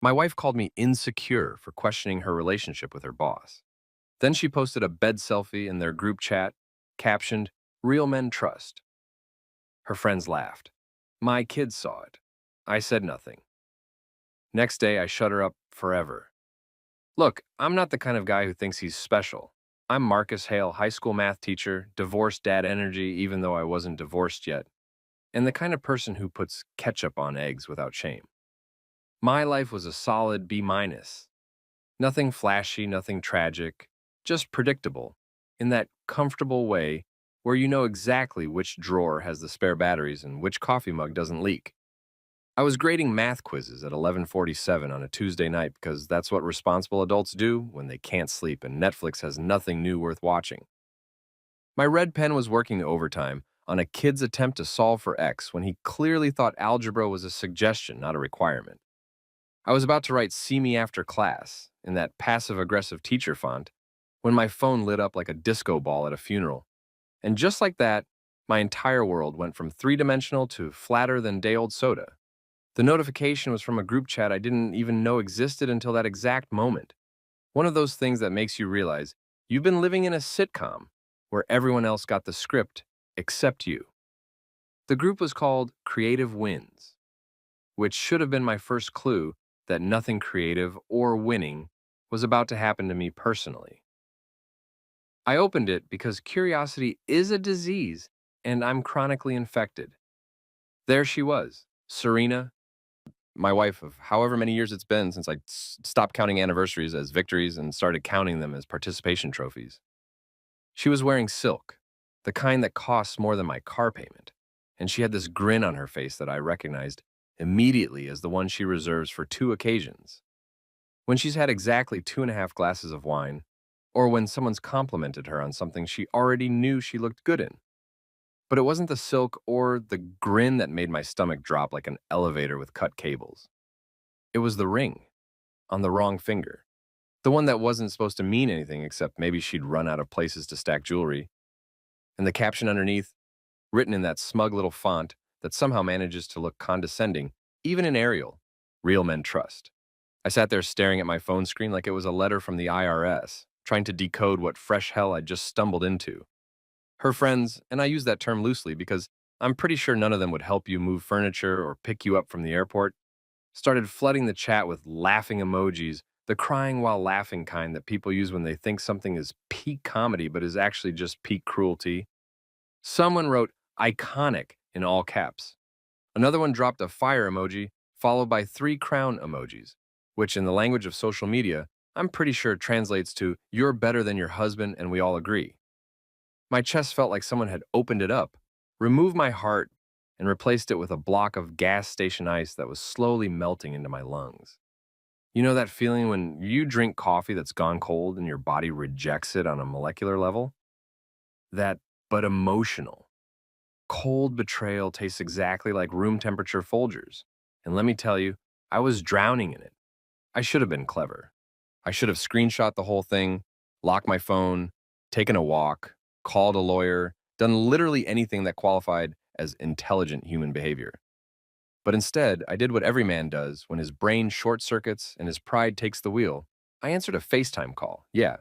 My wife called me insecure for questioning her relationship with her boss. Then she posted a bed selfie in their group chat, captioned, "Real men trust." Her friends laughed. My kids saw it. I said nothing. Next day, I shut her up forever. Look, I'm not the kind of guy who thinks he's special. I'm Marcus Hale, high school math teacher, divorced dad energy, even though I wasn't divorced yet, and the kind of person who puts ketchup on eggs without shame. My life was a solid B minus. Nothing flashy, nothing tragic, just predictable, in that comfortable way where you know exactly which drawer has the spare batteries and which coffee mug doesn't leak. I was grading math quizzes at 11:47 on a Tuesday night because that's what responsible adults do when they can't sleep and Netflix has nothing new worth watching. My red pen was working overtime on a kid's attempt to solve for x when he clearly thought algebra was a suggestion, not a requirement. I was about to write "See me after class" in that passive-aggressive teacher font when my phone lit up like a disco ball at a funeral. And just like that, my entire world went from three-dimensional to flatter than day-old soda. The notification was from a group chat I didn't even know existed until that exact moment. One of those things that makes you realize you've been living in a sitcom where everyone else got the script except you. The group was called Creative Wins, which should have been my first clue that nothing creative or winning was about to happen to me personally. I opened it because curiosity is a disease and I'm chronically infected. There she was, Serena, my wife of however many years it's been since I stopped counting anniversaries as victories and started counting them as participation trophies. She was wearing silk, the kind that costs more than my car payment, and she had this grin on her face that I recognized immediately as the one she reserves for two occasions: when she's had exactly 2.5 glasses of wine, or when someone's complimented her on something she already knew she looked good in. But it wasn't the silk or the grin that made my stomach drop like an elevator with cut cables. It was the ring on the wrong finger. The one that wasn't supposed to mean anything except maybe she'd run out of places to stack jewelry. And the caption underneath, written in that smug little font that somehow manages to look condescending, even in Arial: "Real men trust." I sat there staring at my phone screen like it was a letter from the IRS, trying to decode what fresh hell I'd just stumbled into. Her friends, and I use that term loosely because I'm pretty sure none of them would help you move furniture or pick you up from the airport, started flooding the chat with laughing emojis, the crying while laughing kind that people use when they think something is peak comedy but is actually just peak cruelty. Someone wrote "iconic" in all caps. Another one dropped a fire emoji, followed by three crown emojis, which in the language of social media, I'm pretty sure translates to "you're better than your husband and we all agree." My chest felt like someone had opened it up, removed my heart, and replaced it with a block of gas station ice that was slowly melting into my lungs. You know that feeling when you drink coffee that's gone cold and your body rejects it on a molecular level? That, but emotional. Cold betrayal tastes exactly like room temperature Folgers. And let me tell you, I was drowning in it. I should have been clever. I should have screenshot the whole thing, locked my phone, taken a walk, called a lawyer, done literally anything that qualified as intelligent human behavior. But instead, I did what every man does when his brain short circuits and his pride takes the wheel. I answered a FaceTime call, yeah,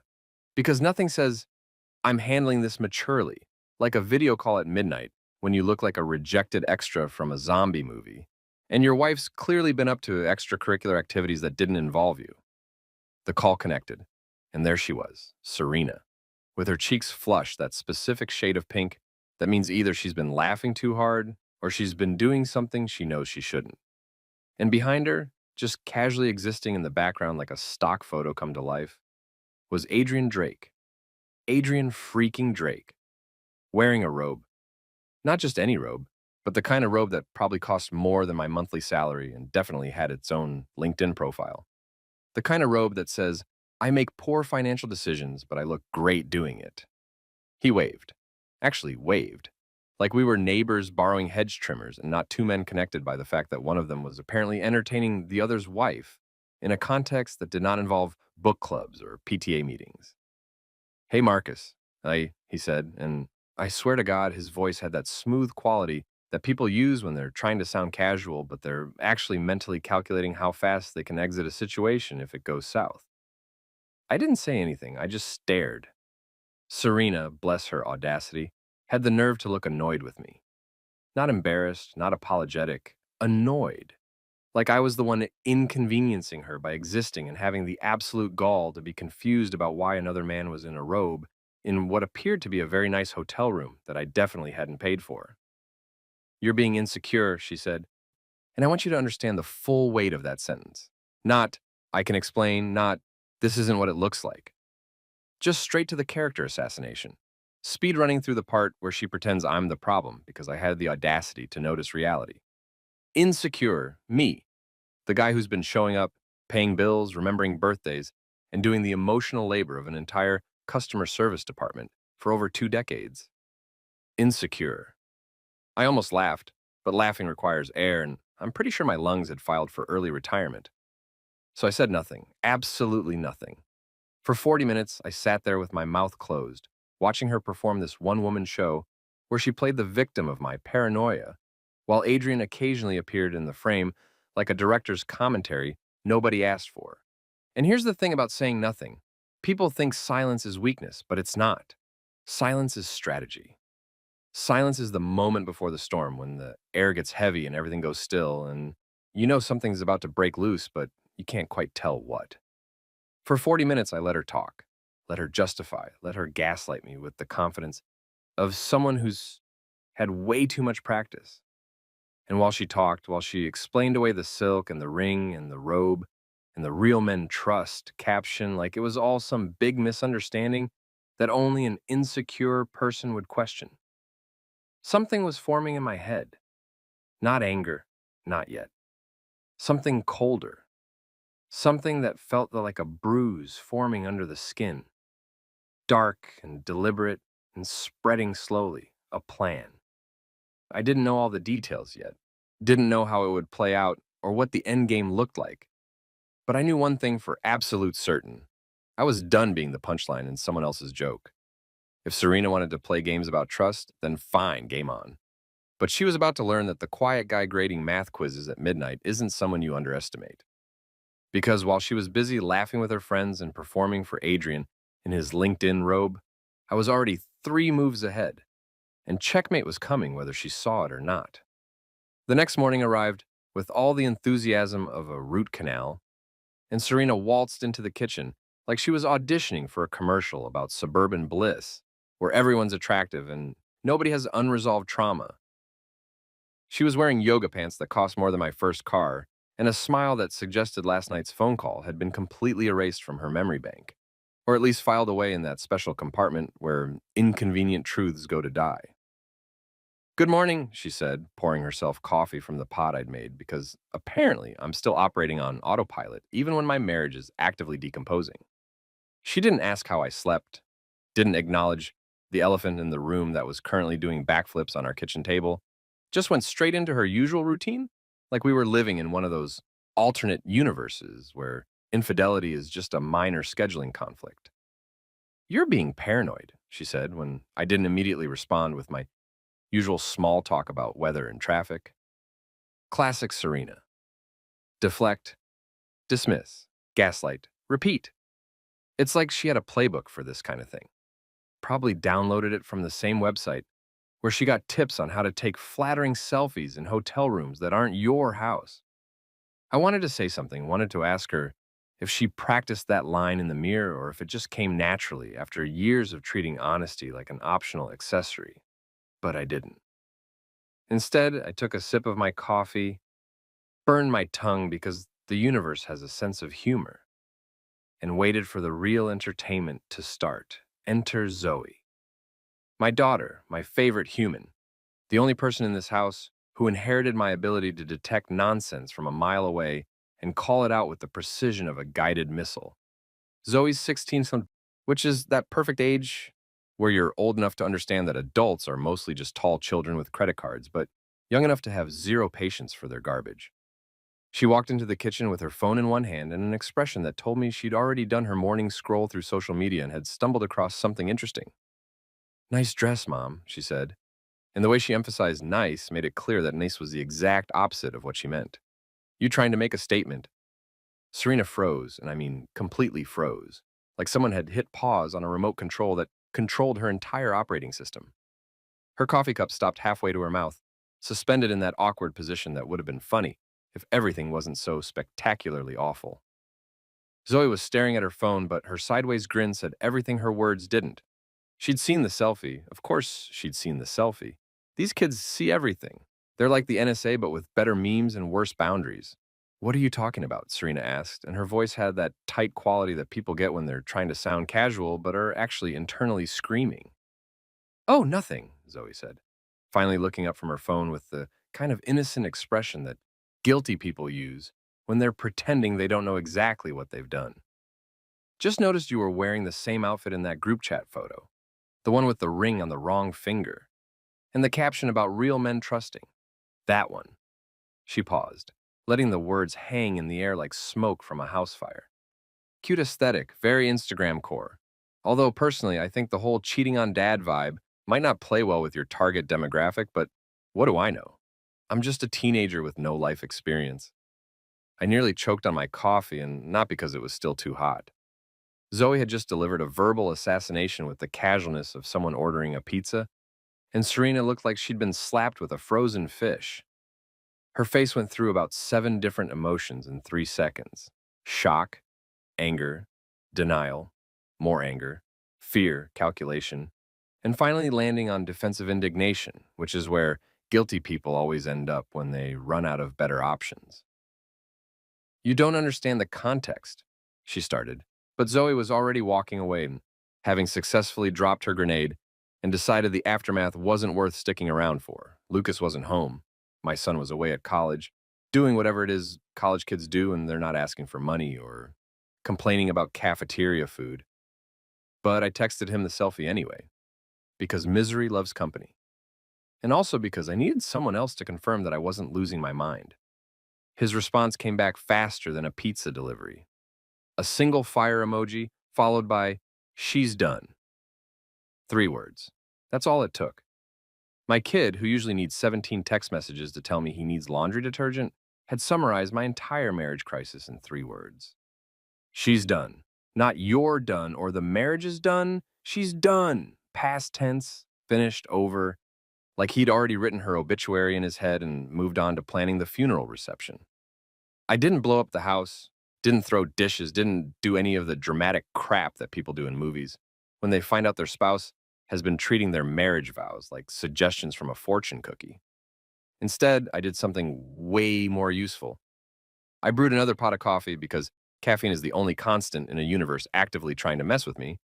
because nothing says, "I'm handling this maturely," like a video call at midnight when you look like a rejected extra from a zombie movie, and your wife's clearly been up to extracurricular activities that didn't involve you. The call connected, and there she was, Serena, with her cheeks flushed that specific shade of pink that means either she's been laughing too hard or she's been doing something she knows she shouldn't. And behind her, just casually existing in the background like a stock photo come to life, was Adrian Drake. Adrian freaking Drake, wearing a robe. Not just any robe, but the kind of robe that probably cost more than my monthly salary and definitely had its own LinkedIn profile. The kind of robe that says, "I make poor financial decisions, but I look great doing it." He waved. Actually, waved. Like we were neighbors borrowing hedge trimmers and not two men connected by the fact that one of them was apparently entertaining the other's wife in a context that did not involve book clubs or PTA meetings. "Hey, Marcus," he said, and I swear to God his voice had that smooth quality that people use when they're trying to sound casual, but they're actually mentally calculating how fast they can exit a situation if it goes south. I didn't say anything, I just stared. Serena, bless her audacity, had the nerve to look annoyed with me. Not embarrassed, not apologetic, annoyed. Like I was the one inconveniencing her by existing and having the absolute gall to be confused about why another man was in a robe in what appeared to be a very nice hotel room that I definitely hadn't paid for. You're being insecure, she said, and I want you to understand the full weight of that sentence. Not, I can explain, not, this isn't what it looks like. Just straight to the character assassination. Speed running through the part where she pretends I'm the problem because I had the audacity to notice reality. Insecure, me, the guy who's been showing up, paying bills, remembering birthdays, and doing the emotional labor of an entire customer service department for over 2 decades. Insecure. I almost laughed, but laughing requires air, and I'm pretty sure my lungs had filed for early retirement. So I said nothing, absolutely nothing. For 40 minutes, I sat there with my mouth closed, watching her perform this one-woman show where she played the victim of my paranoia, while Adrian occasionally appeared in the frame like a director's commentary nobody asked for. And here's the thing about saying nothing. People think silence is weakness, but it's not. Silence is strategy. Silence is the moment before the storm when the air gets heavy and everything goes still, and you know something's about to break loose, but you can't quite tell what. For 40 minutes, I let her talk, let her justify, let her gaslight me with the confidence of someone who's had way too much practice. And while she talked, while she explained away the silk and the ring and the robe and the real men trust caption like it was all some big misunderstanding that only an insecure person would question. Something was forming in my head. Not anger, not yet. Something colder. Something that felt like a bruise forming under the skin. Dark and deliberate and spreading slowly. A plan. I didn't know all the details yet. Didn't know how it would play out or what the end game looked like. But I knew one thing for absolute certain. I was done being the punchline in someone else's joke. If Serena wanted to play games about trust, then fine, game on. But she was about to learn that the quiet guy grading math quizzes at midnight isn't someone you underestimate. Because while she was busy laughing with her friends and performing for Adrian in his LinkedIn robe, I was already 3 moves ahead, and checkmate was coming whether she saw it or not. The next morning arrived with all the enthusiasm of a root canal, and Serena waltzed into the kitchen like she was auditioning for a commercial about suburban bliss, where everyone's attractive and nobody has unresolved trauma. She was wearing yoga pants that cost more than my first car, and a smile that suggested last night's phone call had been completely erased from her memory bank, or at least filed away in that special compartment where inconvenient truths go to die. Good morning, she said, pouring herself coffee from the pot I'd made because apparently I'm still operating on autopilot even when my marriage is actively decomposing. She didn't ask how I slept, didn't acknowledge the elephant in the room that was currently doing backflips on our kitchen table, just went straight into her usual routine, like we were living in one of those alternate universes where infidelity is just a minor scheduling conflict. You're being paranoid, she said when I didn't immediately respond with my usual small talk about weather and traffic. Classic Serena. Deflect, dismiss, gaslight, repeat. It's like she had a playbook for this kind of thing. Probably downloaded it from the same website where she got tips on how to take flattering selfies in hotel rooms that aren't your house. I wanted to say something, wanted to ask her if she practiced that line in the mirror or if it just came naturally after years of treating honesty like an optional accessory, but I didn't. Instead, I took a sip of my coffee, burned my tongue because the universe has a sense of humor, and waited for the real entertainment to start. Enter Zoe. My daughter, my favorite human, the only person in this house who inherited my ability to detect nonsense from a mile away and call it out with the precision of a guided missile. Zoe's 16, which is that perfect age where you're old enough to understand that adults are mostly just tall children with credit cards, but young enough to have zero patience for their garbage. She walked into the kitchen with her phone in one hand and an expression that told me she'd already done her morning scroll through social media and had stumbled across something interesting. Nice dress, Mom, she said. And the way she emphasized nice made it clear that nice was the exact opposite of what she meant. You trying to make a statement. Serena froze, and I mean completely froze, like someone had hit pause on a remote control that controlled her entire operating system. Her coffee cup stopped halfway to her mouth, suspended in that awkward position that would have been funny if everything wasn't so spectacularly awful. Zoe was staring at her phone, but her sideways grin said everything her words didn't. She'd seen the selfie. Of course, she'd seen the selfie. These kids see everything. They're like the NSA, but with better memes and worse boundaries. What are you talking about? Serena asked, and her voice had that tight quality that people get when they're trying to sound casual but are actually internally screaming. Oh, nothing, Zoe said, finally looking up from her phone with the kind of innocent expression that guilty people use when they're pretending they don't know exactly what they've done. Just noticed you were wearing the same outfit in that group chat photo, the one with the ring on the wrong finger, and the caption about real men trusting. That one. She paused, letting the words hang in the air like smoke from a house fire. Cute aesthetic, very Instagram core. Although personally, I think the whole cheating on dad vibe might not play well with your target demographic, but what do I know? I'm just a teenager with no life experience. I nearly choked on my coffee, and not because it was still too hot. Zoe had just delivered a verbal assassination with the casualness of someone ordering a pizza, and Serena looked like she'd been slapped with a frozen fish. Her face went through about 7 different emotions in 3 seconds: shock, anger, denial, more anger, fear, calculation, and finally landing on defensive indignation, which is where guilty people always end up when they run out of better options. You don't understand the context, she started, but Zoe was already walking away, having successfully dropped her grenade and decided the aftermath wasn't worth sticking around for. Lucas wasn't home. My son was away at college, doing whatever it is college kids do, and they're not asking for money or complaining about cafeteria food. But I texted him the selfie anyway, because misery loves company. And also because I needed someone else to confirm that I wasn't losing my mind. His response came back faster than a pizza delivery. A single fire emoji, followed by, "She's done." 3 words. That's all it took. My kid, who usually needs 17 text messages to tell me he needs laundry detergent, had summarized my entire marriage crisis in 3 words. She's done. Not you're done or the marriage is done. She's done. Past tense, finished, over. Like he'd already written her obituary in his head and moved on to planning the funeral reception. I didn't blow up the house, didn't throw dishes, didn't do any of the dramatic crap that people do in movies when they find out their spouse has been treating their marriage vows like suggestions from a fortune cookie. Instead, I did something way more useful. I brewed another pot of coffee because caffeine is the only constant in a universe actively trying to mess with me,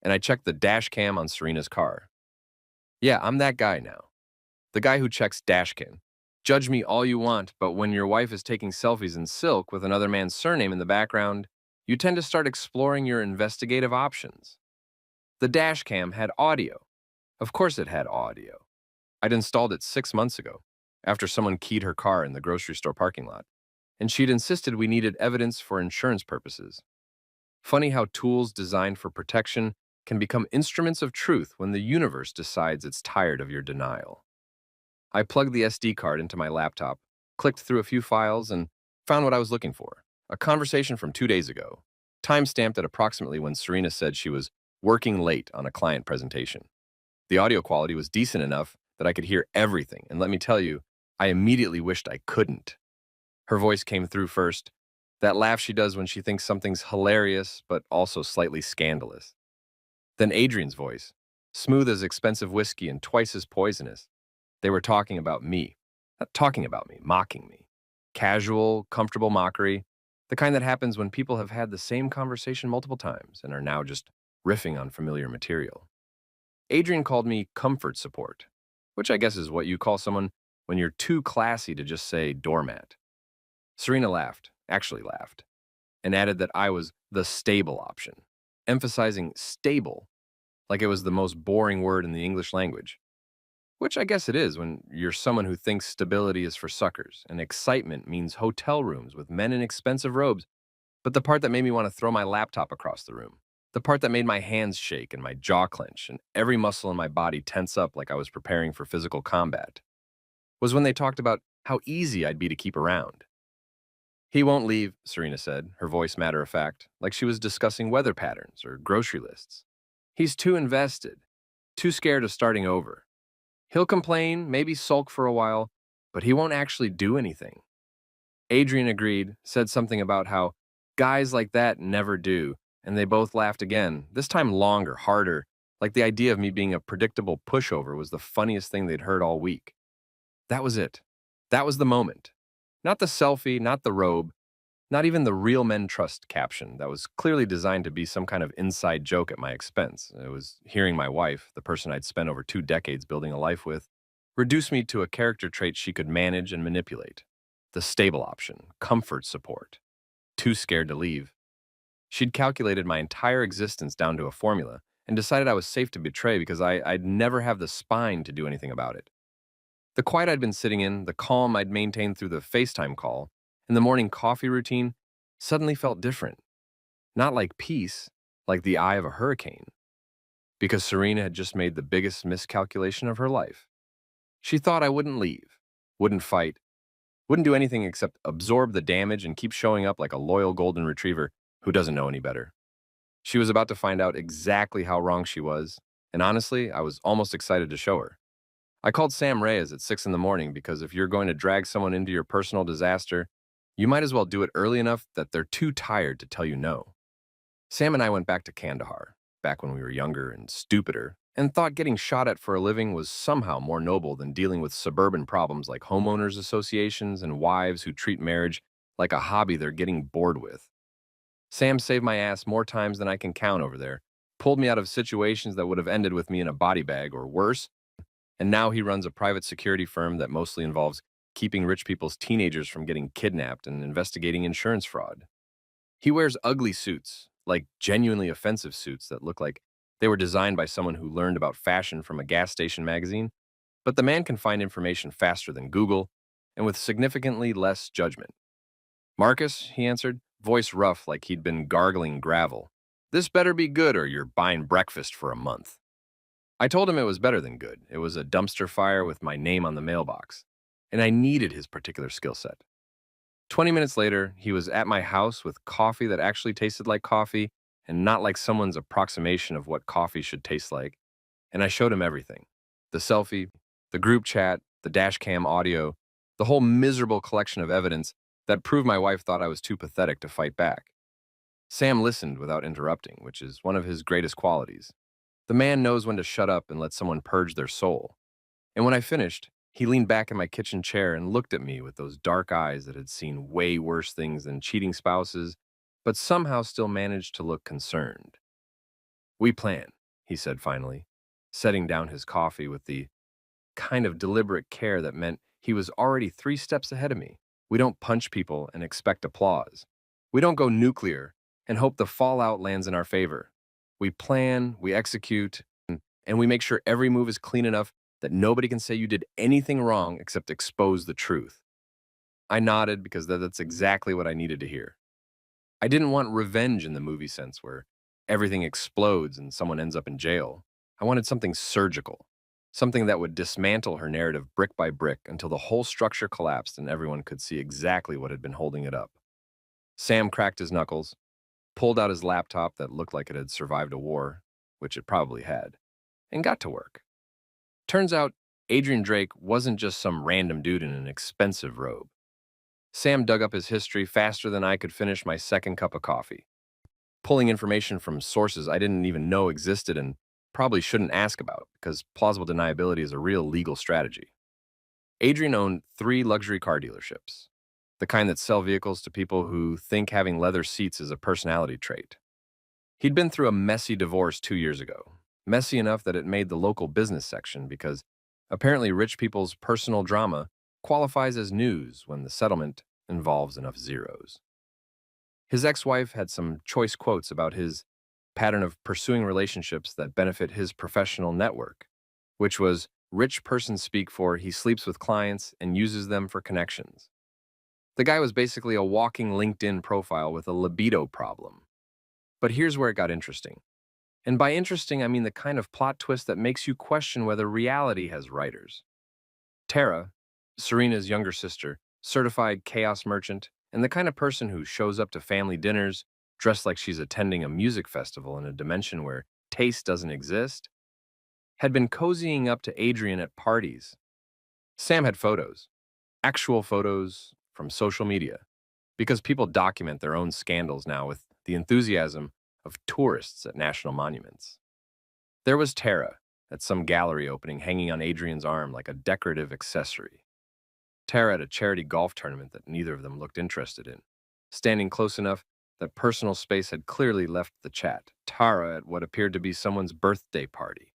and I checked the dash cam on Serena's car. Yeah, I'm that guy now. The guy who checks dashcam. Judge me all you want, but when your wife is taking selfies in silk with another man's surname in the background, you tend to start exploring your investigative options. The dashcam had audio. Of course it had audio. I'd installed it 6 months ago, after someone keyed her car in the grocery store parking lot, and she'd insisted we needed evidence for insurance purposes. Funny how tools designed for protection can become instruments of truth when the universe decides it's tired of your denial. I plugged the SD card into my laptop, clicked through a few files, and found what I was looking for: a conversation from 2 days ago, time-stamped at approximately when Serena said she was working late on a client presentation. The audio quality was decent enough that I could hear everything, and let me tell you, I immediately wished I couldn't. Her voice came through first, that laugh she does when she thinks something's hilarious but also slightly scandalous. Then Adrian's voice, smooth as expensive whiskey and twice as poisonous. They were talking about me. Not talking about me, mocking me. Casual, comfortable mockery, the kind that happens when people have had the same conversation multiple times and are now just riffing on familiar material. Adrian called me comfort support, which I guess is what you call someone when you're too classy to just say doormat. Serena laughed, actually laughed, and added that I was the stable option, emphasizing stable like it was the most boring word in the English language. Which I guess it is when you're someone who thinks stability is for suckers and excitement means hotel rooms with men in expensive robes. But the part that made me want to throw my laptop across the room, The part that made my hands shake and my jaw clench and every muscle in my body tense up like I was preparing for physical combat was when they talked about how easy I'd be to keep around. He won't leave, Serena said, her voice matter of fact, like she was discussing weather patterns or grocery lists. He's too invested, too scared of starting over. He'll complain, maybe sulk for a while, but he won't actually do anything. Adrian agreed, said something about how guys like that never do, and they both laughed again, this time longer, harder, like the idea of me being a predictable pushover was the funniest thing they'd heard all week. That was it. That was the moment. Not the selfie, not the robe, not even the real men trust caption that was clearly designed to be some kind of inside joke at my expense. It was hearing my wife, the person I'd spent over 2 decades building a life with, reduce me to a character trait she could manage and manipulate. The stable option, comfort support. Too scared to leave. She'd calculated my entire existence down to a formula and decided I was safe to betray because I'd never have the spine to do anything about it. The quiet I'd been sitting in, the calm I'd maintained through the FaceTime call, and the morning coffee routine suddenly felt different. Not like peace, like the eye of a hurricane. Because Serena had just made the biggest miscalculation of her life. She thought I wouldn't leave, wouldn't fight, wouldn't do anything except absorb the damage and keep showing up like a loyal golden retriever who doesn't know any better. She was about to find out exactly how wrong she was, and honestly, I was almost excited to show her. I called Sam Reyes at 6 in the morning because if you're going to drag someone into your personal disaster, you might as well do it early enough that they're too tired to tell you no. Sam and I went back to Kandahar, back when we were younger and stupider, and thought getting shot at for a living was somehow more noble than dealing with suburban problems like homeowners associations and wives who treat marriage like a hobby they're getting bored with. Sam saved my ass more times than I can count over there, pulled me out of situations that would have ended with me in a body bag or worse, and now he runs a private security firm that mostly involves keeping rich people's teenagers from getting kidnapped and investigating insurance fraud. He wears ugly suits, like genuinely offensive suits that look like they were designed by someone who learned about fashion from a gas station magazine, but the man can find information faster than Google and with significantly less judgment. Marcus, he answered, voice rough like he'd been gargling gravel. This better be good or you're buying breakfast for a month. I told him it was better than good. It was a dumpster fire with my name on the mailbox, and I needed his particular skill set. 20 minutes later, he was at my house with coffee that actually tasted like coffee and not like someone's approximation of what coffee should taste like, and I showed him everything. The selfie, the group chat, the dash cam audio, the whole miserable collection of evidence that proved my wife thought I was too pathetic to fight back. Sam listened without interrupting, which is one of his greatest qualities. The man knows when to shut up and let someone purge their soul. And when I finished, he leaned back in my kitchen chair and looked at me with those dark eyes that had seen way worse things than cheating spouses, but somehow still managed to look concerned. We plan, he said finally, setting down his coffee with the kind of deliberate care that meant he was already 3 steps ahead of me. We don't punch people and expect applause. We don't go nuclear and hope the fallout lands in our favor. We plan, we execute, and we make sure every move is clean enough that nobody can say you did anything wrong except expose the truth. I nodded because that's exactly what I needed to hear. I didn't want revenge in the movie sense where everything explodes and someone ends up in jail. I wanted something surgical, something that would dismantle her narrative brick by brick until the whole structure collapsed and everyone could see exactly what had been holding it up. Sam cracked his knuckles, pulled out his laptop that looked like it had survived a war, which it probably had, and got to work. Turns out, Adrian Drake wasn't just some random dude in an expensive robe. Sam dug up his history faster than I could finish my second cup of coffee, pulling information from sources I didn't even know existed and probably shouldn't ask about because plausible deniability is a real legal strategy. Adrian owned 3 luxury car dealerships, the kind that sell vehicles to people who think having leather seats is a personality trait. He'd been through a messy divorce 2 years ago, messy enough that it made the local business section because apparently rich people's personal drama qualifies as news when the settlement involves enough zeros. His ex-wife had some choice quotes about his pattern of pursuing relationships that benefit his professional network, which was rich person speak for he sleeps with clients and uses them for connections. The guy was basically a walking LinkedIn profile with a libido problem. But here's where it got interesting. And by interesting, I mean the kind of plot twist that makes you question whether reality has writers. Tara, Serena's younger sister, certified chaos merchant, and the kind of person who shows up to family dinners dressed like she's attending a music festival in a dimension where taste doesn't exist, had been cozying up to Adrian at parties. Sam had photos, actual photos from social media, because people document their own scandals now with the enthusiasm of tourists at national monuments. There was Tara at some gallery opening hanging on Adrian's arm like a decorative accessory. Tara at a charity golf tournament that neither of them looked interested in, standing close enough that personal space had clearly left the chat. Tara at what appeared to be someone's birthday party,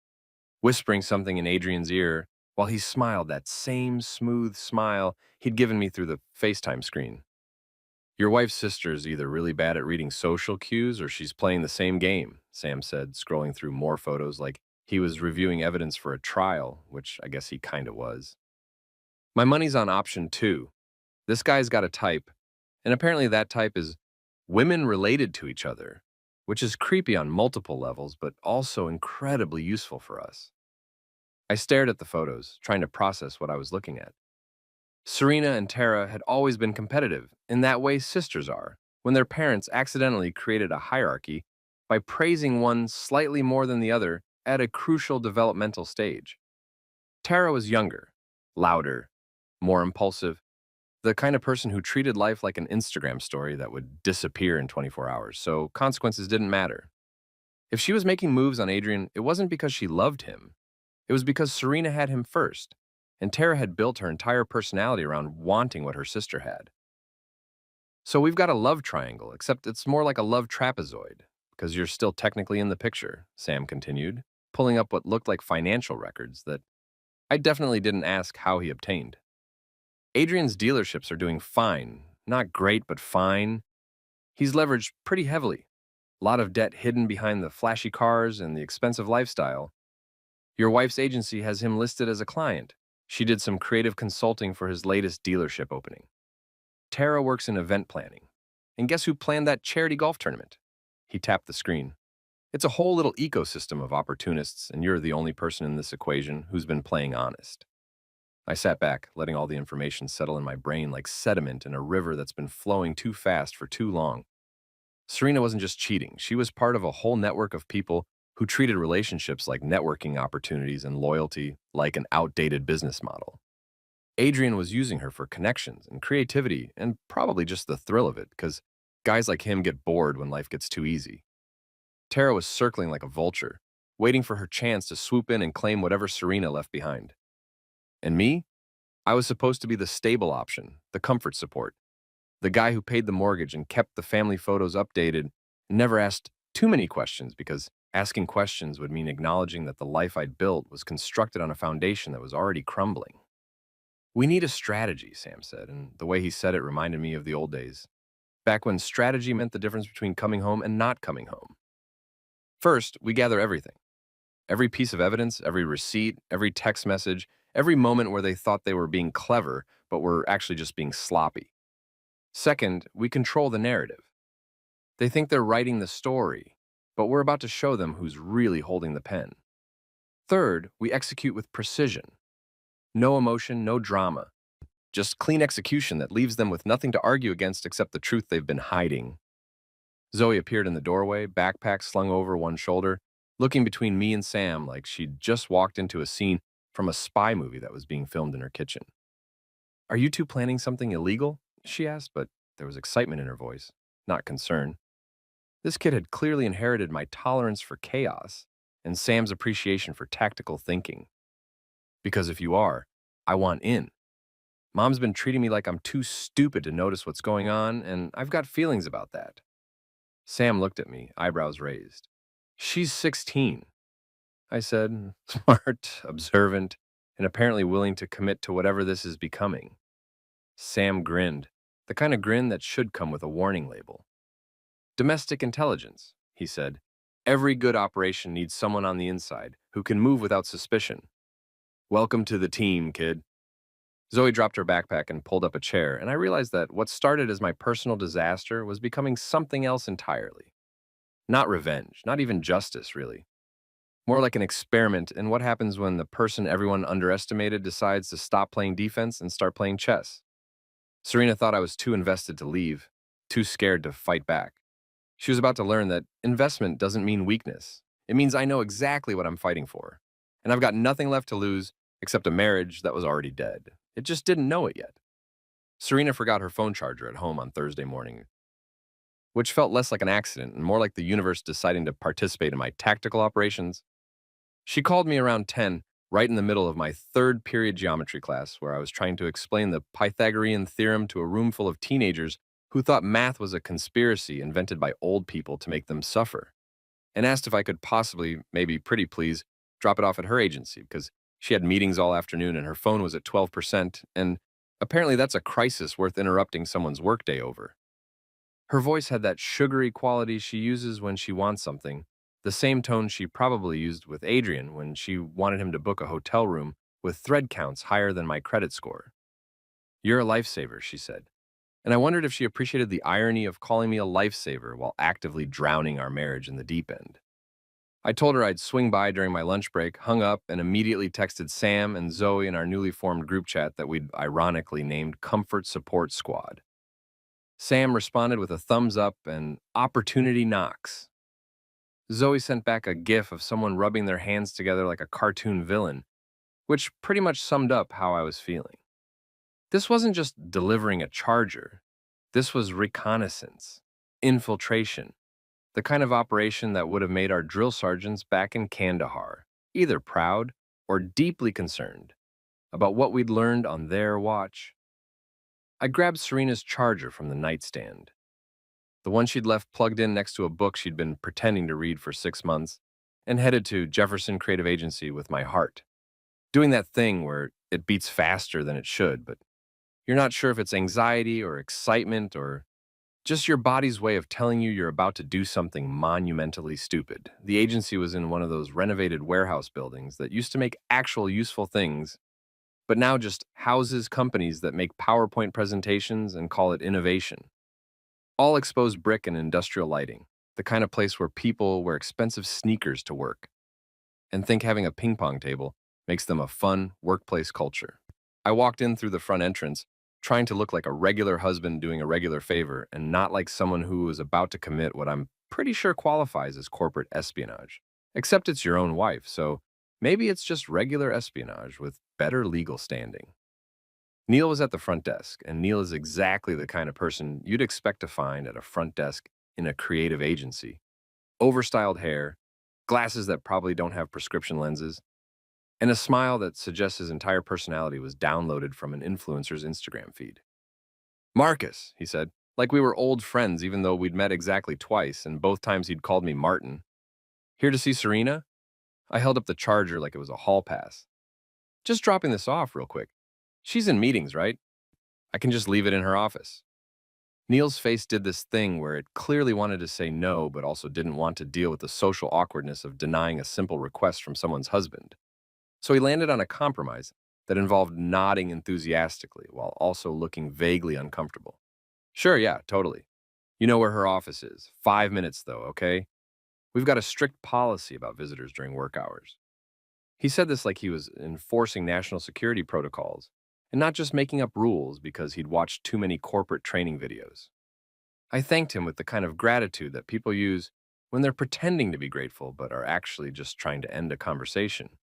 whispering something in Adrian's ear while he smiled that same smooth smile he'd given me through the FaceTime screen. Your wife's sister is either really bad at reading social cues or she's playing the same game, Sam said, scrolling through more photos like he was reviewing evidence for a trial, which I guess he kind of was. My money's on option two. This guy's got a type, and apparently that type is women related to each other, which is creepy on multiple levels, but also incredibly useful for us. I stared at the photos, trying to process what I was looking at. Serena and Tara had always been competitive, in that way sisters are, when their parents accidentally created a hierarchy by praising one slightly more than the other at a crucial developmental stage. Tara was younger, louder, more impulsive, the kind of person who treated life like an Instagram story that would disappear in 24 hours, so consequences didn't matter. If she was making moves on Adrian, it wasn't because she loved him. It was because Serena had him first, and Tara had built her entire personality around wanting what her sister had. So we've got a love triangle, except it's more like a love trapezoid, because you're still technically in the picture, Sam continued, pulling up what looked like financial records that I definitely didn't ask how he obtained. Adrian's dealerships are doing fine. Not great, but fine. He's leveraged pretty heavily. A lot of debt hidden behind the flashy cars and the expensive lifestyle. Your wife's agency has him listed as a client. She did some creative consulting for his latest dealership opening. Tara works in event planning. And guess who planned that charity golf tournament? He tapped the screen. It's a whole little ecosystem of opportunists, and you're the only person in this equation who's been playing honest. I sat back, letting all the information settle in my brain like sediment in a river that's been flowing too fast for too long. Serena wasn't just cheating, she was part of a whole network of people who treated relationships like networking opportunities and loyalty like an outdated business model. Adrian was using her for connections and creativity and probably just the thrill of it, because guys like him get bored when life gets too easy. Tara was circling like a vulture, waiting for her chance to swoop in and claim whatever Serena left behind. And me? I was supposed to be the stable option, the comfort support, the guy who paid the mortgage and kept the family photos updated and never asked too many questions because asking questions would mean acknowledging that the life I'd built was constructed on a foundation that was already crumbling. We need a strategy, Sam said, and the way he said it reminded me of the old days, back when strategy meant the difference between coming home and not coming home. First, we gather everything. Every piece of evidence, every receipt, every text message, every moment where they thought they were being clever, but were actually just being sloppy. Second, we control the narrative. They think they're writing the story, but we're about to show them who's really holding the pen. Third, we execute with precision. No emotion, no drama. Just clean execution that leaves them with nothing to argue against except the truth they've been hiding. Zoe appeared in the doorway, backpack slung over one shoulder, looking between me and Sam like she'd just walked into a scene from a spy movie that was being filmed in her kitchen. Are you two planning something illegal? She asked, but there was excitement in her voice, not concern. This kid had clearly inherited my tolerance for chaos and Sam's appreciation for tactical thinking. Because if you are, I want in. Mom's been treating me like I'm too stupid to notice what's going on, and I've got feelings about that. Sam looked at me, eyebrows raised. She's 16. I said, smart, observant, and apparently willing to commit to whatever this is becoming. Sam grinned, the kind of grin that should come with a warning label. Domestic intelligence, he said. Every good operation needs someone on the inside who can move without suspicion. Welcome to the team, kid. Zoe dropped her backpack and pulled up a chair, and I realized that what started as my personal disaster was becoming something else entirely. Not revenge, not even justice, really. More like an experiment in what happens when the person everyone underestimated decides to stop playing defense and start playing chess. Serena thought I was too invested to leave, too scared to fight back. She was about to learn that investment doesn't mean weakness. It means I know exactly what I'm fighting for. And I've got nothing left to lose except a marriage that was already dead. It just didn't know it yet. Serena forgot her phone charger at home on Thursday morning, which felt less like an accident and more like the universe deciding to participate in my tactical operations. She called me around 10, right in the middle of my third period geometry class, where I was trying to explain the Pythagorean theorem to a room full of teenagers who thought math was a conspiracy invented by old people to make them suffer, and asked if I could possibly, maybe pretty please, drop it off at her agency because she had meetings all afternoon and her phone was at 12%, and apparently that's a crisis worth interrupting someone's workday over. Her voice had that sugary quality she uses when she wants something, the same tone she probably used with Adrian when she wanted him to book a hotel room with thread counts higher than my credit score. "You're a lifesaver," she said. And I wondered if she appreciated the irony of calling me a lifesaver while actively drowning our marriage in the deep end. I told her I'd swing by during my lunch break, hung up, and immediately texted Sam and Zoe in our newly formed group chat that we'd ironically named Comfort Support Squad. Sam responded with a thumbs up and opportunity knocks. Zoe sent back a gif of someone rubbing their hands together like a cartoon villain, which pretty much summed up how I was feeling. This wasn't just delivering a charger. This was reconnaissance, infiltration, the kind of operation that would have made our drill sergeants back in Kandahar either proud or deeply concerned about what we'd learned on their watch. I grabbed Serena's charger from the nightstand, the one she'd left plugged in next to a book she'd been pretending to read for 6 months, and headed to Jefferson Creative Agency with my heart, doing that thing where it beats faster than it should, but you're not sure if it's anxiety or excitement or just your body's way of telling you you're about to do something monumentally stupid. The agency was in one of those renovated warehouse buildings that used to make actual useful things, but now just houses companies that make PowerPoint presentations and call it innovation. All exposed brick and industrial lighting, the kind of place where people wear expensive sneakers to work and think having a ping pong table makes them a fun workplace culture. I walked in through the front entrance, trying to look like a regular husband doing a regular favor and not like someone who was about to commit what I'm pretty sure qualifies as corporate espionage. Except it's your own wife, so maybe it's just regular espionage with better legal standing. Neil was at the front desk, and Neil is exactly the kind of person you'd expect to find at a front desk in a creative agency. Overstyled hair, glasses that probably don't have prescription lenses, and a smile that suggests his entire personality was downloaded from an influencer's Instagram feed. "Marcus," he said, like we were old friends even though we'd met exactly twice, and both times he'd called me Martin. "Here to see Serena?" I held up the charger like it was a hall pass. "Just dropping this off real quick. She's in meetings, right? I can just leave it in her office." Neil's face did this thing where it clearly wanted to say no, but also didn't want to deal with the social awkwardness of denying a simple request from someone's husband. So he landed on a compromise that involved nodding enthusiastically while also looking vaguely uncomfortable. "Sure, yeah, totally. You know where her office is. 5 minutes, though, okay? We've got a strict policy about visitors during work hours." He said this like he was enforcing national security protocols and not just making up rules because he'd watched too many corporate training videos. I thanked him with the kind of gratitude that people use when they're pretending to be grateful but are actually just trying to end a conversation.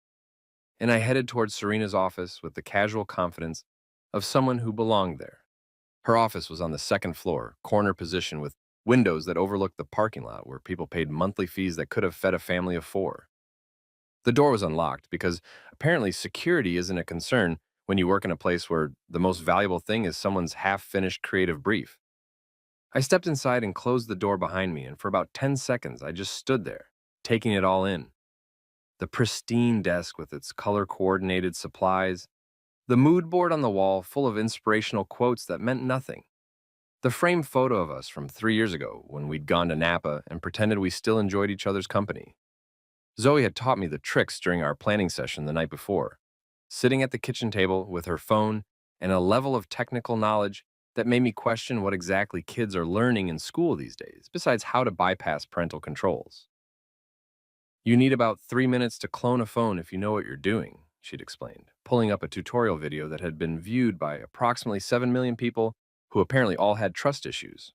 And I headed towards Serena's office with the casual confidence of someone who belonged there. Her office was on the second floor, corner position with windows that overlooked the parking lot where people paid monthly fees that could have fed a family of four. The door was unlocked because apparently security isn't a concern when you work in a place where the most valuable thing is someone's half-finished creative brief. I stepped inside and closed the door behind me, and for about 10 seconds I just stood there, taking it all in. The pristine desk with its color-coordinated supplies, the mood board on the wall full of inspirational quotes that meant nothing, the framed photo of us from 3 years ago when we'd gone to Napa and pretended we still enjoyed each other's company. Zoe had taught me the tricks during our planning session the night before, sitting at the kitchen table with her phone and a level of technical knowledge that made me question what exactly kids are learning in school these days, besides how to bypass parental controls. You need about 3 minutes to clone a phone if you know what you're doing, she'd explained, pulling up a tutorial video that had been viewed by approximately 7 million people who apparently all had trust issues.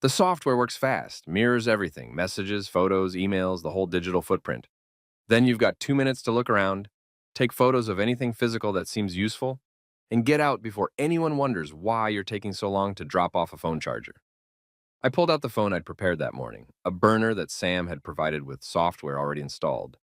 The software works fast, mirrors everything: messages, photos, emails, the whole digital footprint. Then you've got 2 minutes to look around, take photos of anything physical that seems useful, and get out before anyone wonders why you're taking so long to drop off a phone charger. I pulled out the phone I'd prepared that morning, a burner that Sam had provided with software already installed,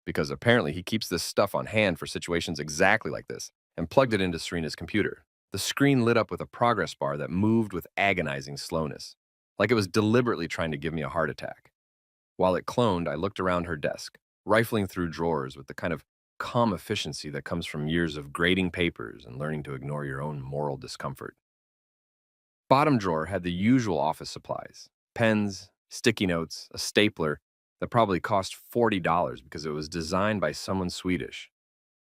because apparently he keeps this stuff on hand for situations exactly like this, and plugged it into Serena's computer. The screen lit up with a progress bar that moved with agonizing slowness, like it was deliberately trying to give me a heart attack. While it cloned, I looked around her desk, rifling through drawers with the kind of calm efficiency that comes from years of grading papers and learning to ignore your own moral discomfort. Bottom drawer had the usual office supplies: pens, sticky notes, a stapler that probably cost $40 because it was designed by someone Swedish.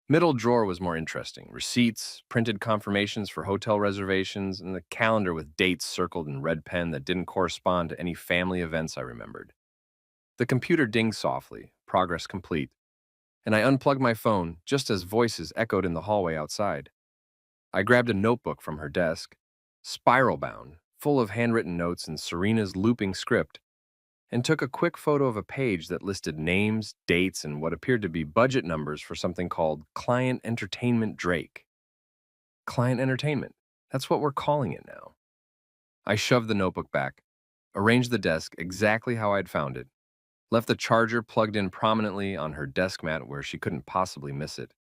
Middle drawer was more interesting: receipts, printed confirmations for hotel reservations, and the calendar with dates circled in red pen that didn't correspond to any family events I remembered. The computer dinged softly, progress complete, and I unplugged my phone just as voices echoed in the hallway outside. I grabbed a notebook from her desk, spiral bound, full of handwritten notes and Serena's looping script, and took a quick photo of a page that listed names, dates, and what appeared to be budget numbers for something called Client Entertainment Drake. Client Entertainment. That's what we're calling it now. I shoved the notebook back, arranged the desk exactly how I'd found it, left the charger plugged in prominently on her desk mat where she couldn't possibly miss it,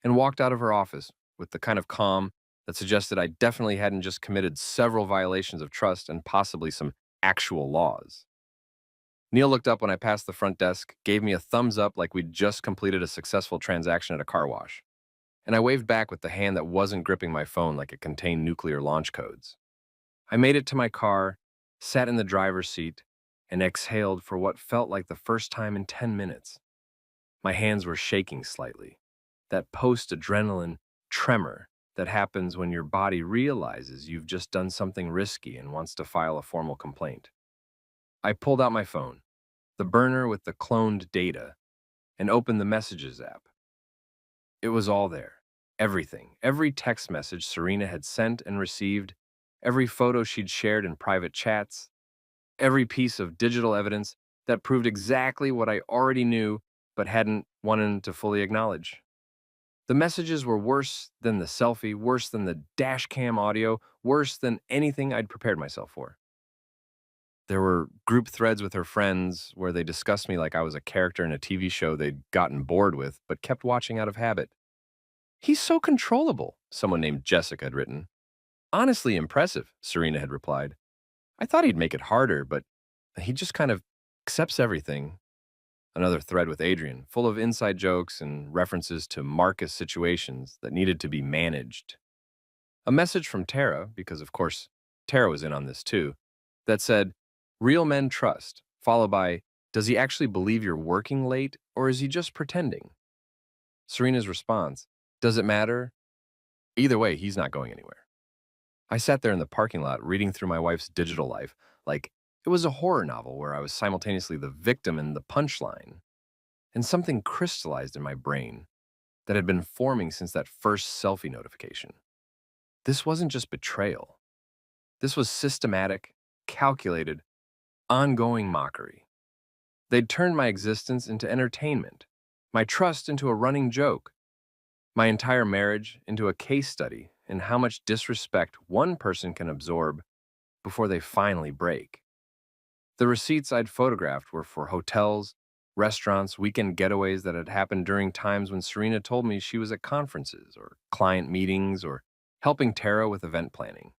and walked out of her office with the kind of calm that suggested I definitely hadn't just committed several violations of trust and possibly some actual laws. Neil looked up when I passed the front desk, gave me a thumbs up like we'd just completed a successful transaction at a car wash, and I waved back with the hand that wasn't gripping my phone like it contained nuclear launch codes. I made it to my car, sat in the driver's seat, and exhaled for what felt like the first time in 10 minutes. My hands were shaking slightly, that post-adrenaline tremor that happens when your body realizes you've just done something risky and wants to file a formal complaint. I pulled out my phone, the burner with the cloned data, and opened the Messages app. It was all there. Everything. Every text message Serena had sent and received, every photo she'd shared in private chats, every piece of digital evidence that proved exactly what I already knew but hadn't wanted to fully acknowledge. The messages were worse than the selfie, worse than the dash cam audio, worse than anything I'd prepared myself for. There were group threads with her friends where they discussed me like I was a character in a TV show they'd gotten bored with but kept watching out of habit. "He's so controllable," someone named Jessica had written. "Honestly impressive," Serena had replied. "I thought he'd make it harder, but he just kind of accepts everything." Another thread with Adrian, full of inside jokes and references to Marcus situations that needed to be managed. A message from Tara, because of course Tara was in on this too, that said, "Real men trust," followed by, "Does he actually believe you're working late, or is he just pretending?" Serena's response, "Does it matter? Either way, he's not going anywhere." I sat there in the parking lot reading through my wife's digital life like it was a horror novel where I was simultaneously the victim and the punchline. And something crystallized in my brain that had been forming since that first selfie notification. This wasn't just betrayal. This was systematic, calculated, ongoing mockery. They'd turned my existence into entertainment, my trust into a running joke, my entire marriage into a case study in how much disrespect one person can absorb before they finally break. The receipts I'd photographed were for hotels, restaurants, weekend getaways that had happened during times when Serena told me she was at conferences or client meetings or helping Tara with event planning.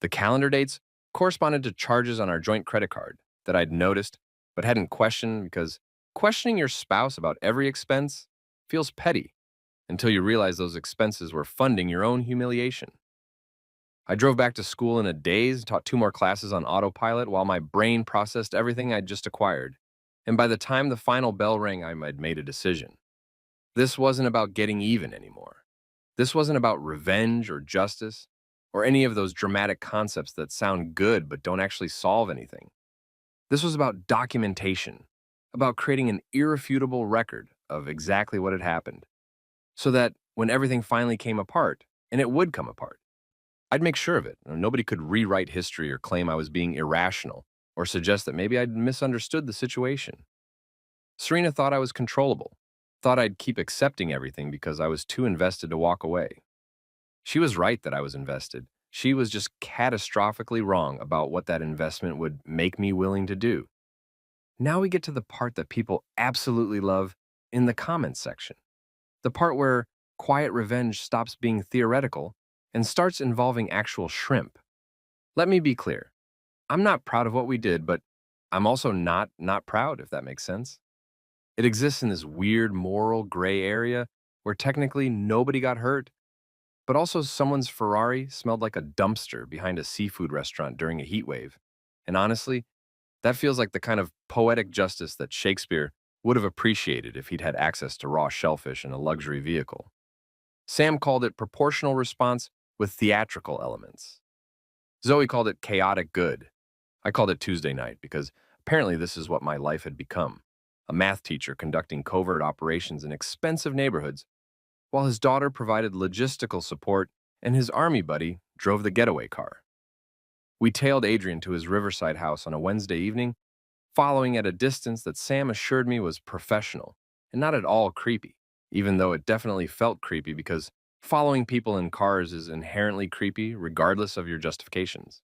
The calendar dates corresponded to charges on our joint credit card that I'd noticed but hadn't questioned, because questioning your spouse about every expense feels petty until you realize those expenses were funding your own humiliation. I drove back to school in a daze, taught 2 more classes on autopilot while my brain processed everything I'd just acquired. And by the time the final bell rang, I'd made a decision. This wasn't about getting even anymore. This wasn't about revenge or justice. or any of those dramatic concepts that sound good but don't actually solve anything. This was about documentation, about creating an irrefutable record of exactly what had happened, so that when everything finally came apart, and it would come apart, I'd make sure of it. Nobody could rewrite history or claim I was being irrational or suggest that maybe I'd misunderstood the situation. Serena thought I was controllable, thought I'd keep accepting everything because I was too invested to walk away. She was right that I was invested. She was just catastrophically wrong about what that investment would make me willing to do. Now we get to the part that people absolutely love in the comments section. The part where quiet revenge stops being theoretical and starts involving actual shrimp. Let me be clear. I'm not proud of what we did, but I'm also not proud, if that makes sense. It exists in this weird moral gray area where technically nobody got hurt, but also someone's Ferrari smelled like a dumpster behind a seafood restaurant during a heat wave. And honestly, that feels like the kind of poetic justice that Shakespeare would have appreciated if he'd had access to raw shellfish in a luxury vehicle. Sam called it proportional response with theatrical elements. Zoe called it chaotic good. I called it Tuesday night because apparently this is what my life had become: a math teacher conducting covert operations in expensive neighborhoods, while his daughter provided logistical support and his army buddy drove the getaway car. We tailed Adrian to his riverside house on a Wednesday evening, following at a distance that Sam assured me was professional and not at all creepy, even though it definitely felt creepy because following people in cars is inherently creepy regardless of your justifications.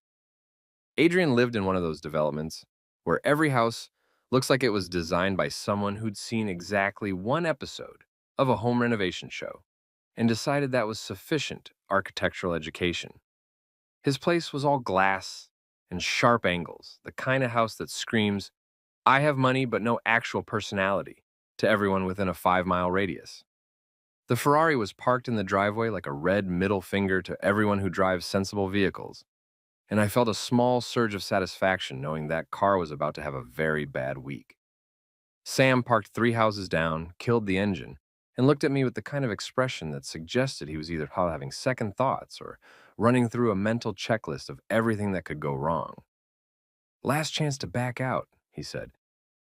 Adrian lived in one of those developments where every house looks like it was designed by someone who'd seen exactly one episode of a home renovation show and decided that was sufficient architectural education. His place was all glass and sharp angles, the kind of house that screams, "I have money but no actual personality," to everyone within a 5-mile radius. The Ferrari was parked in the driveway like a red middle finger to everyone who drives sensible vehicles, and I felt a small surge of satisfaction knowing that car was about to have a very bad week. Sam parked 3 houses down, killed the engine, and looked at me with the kind of expression that suggested he was either having second thoughts or running through a mental checklist of everything that could go wrong. "Last chance to back out," he said,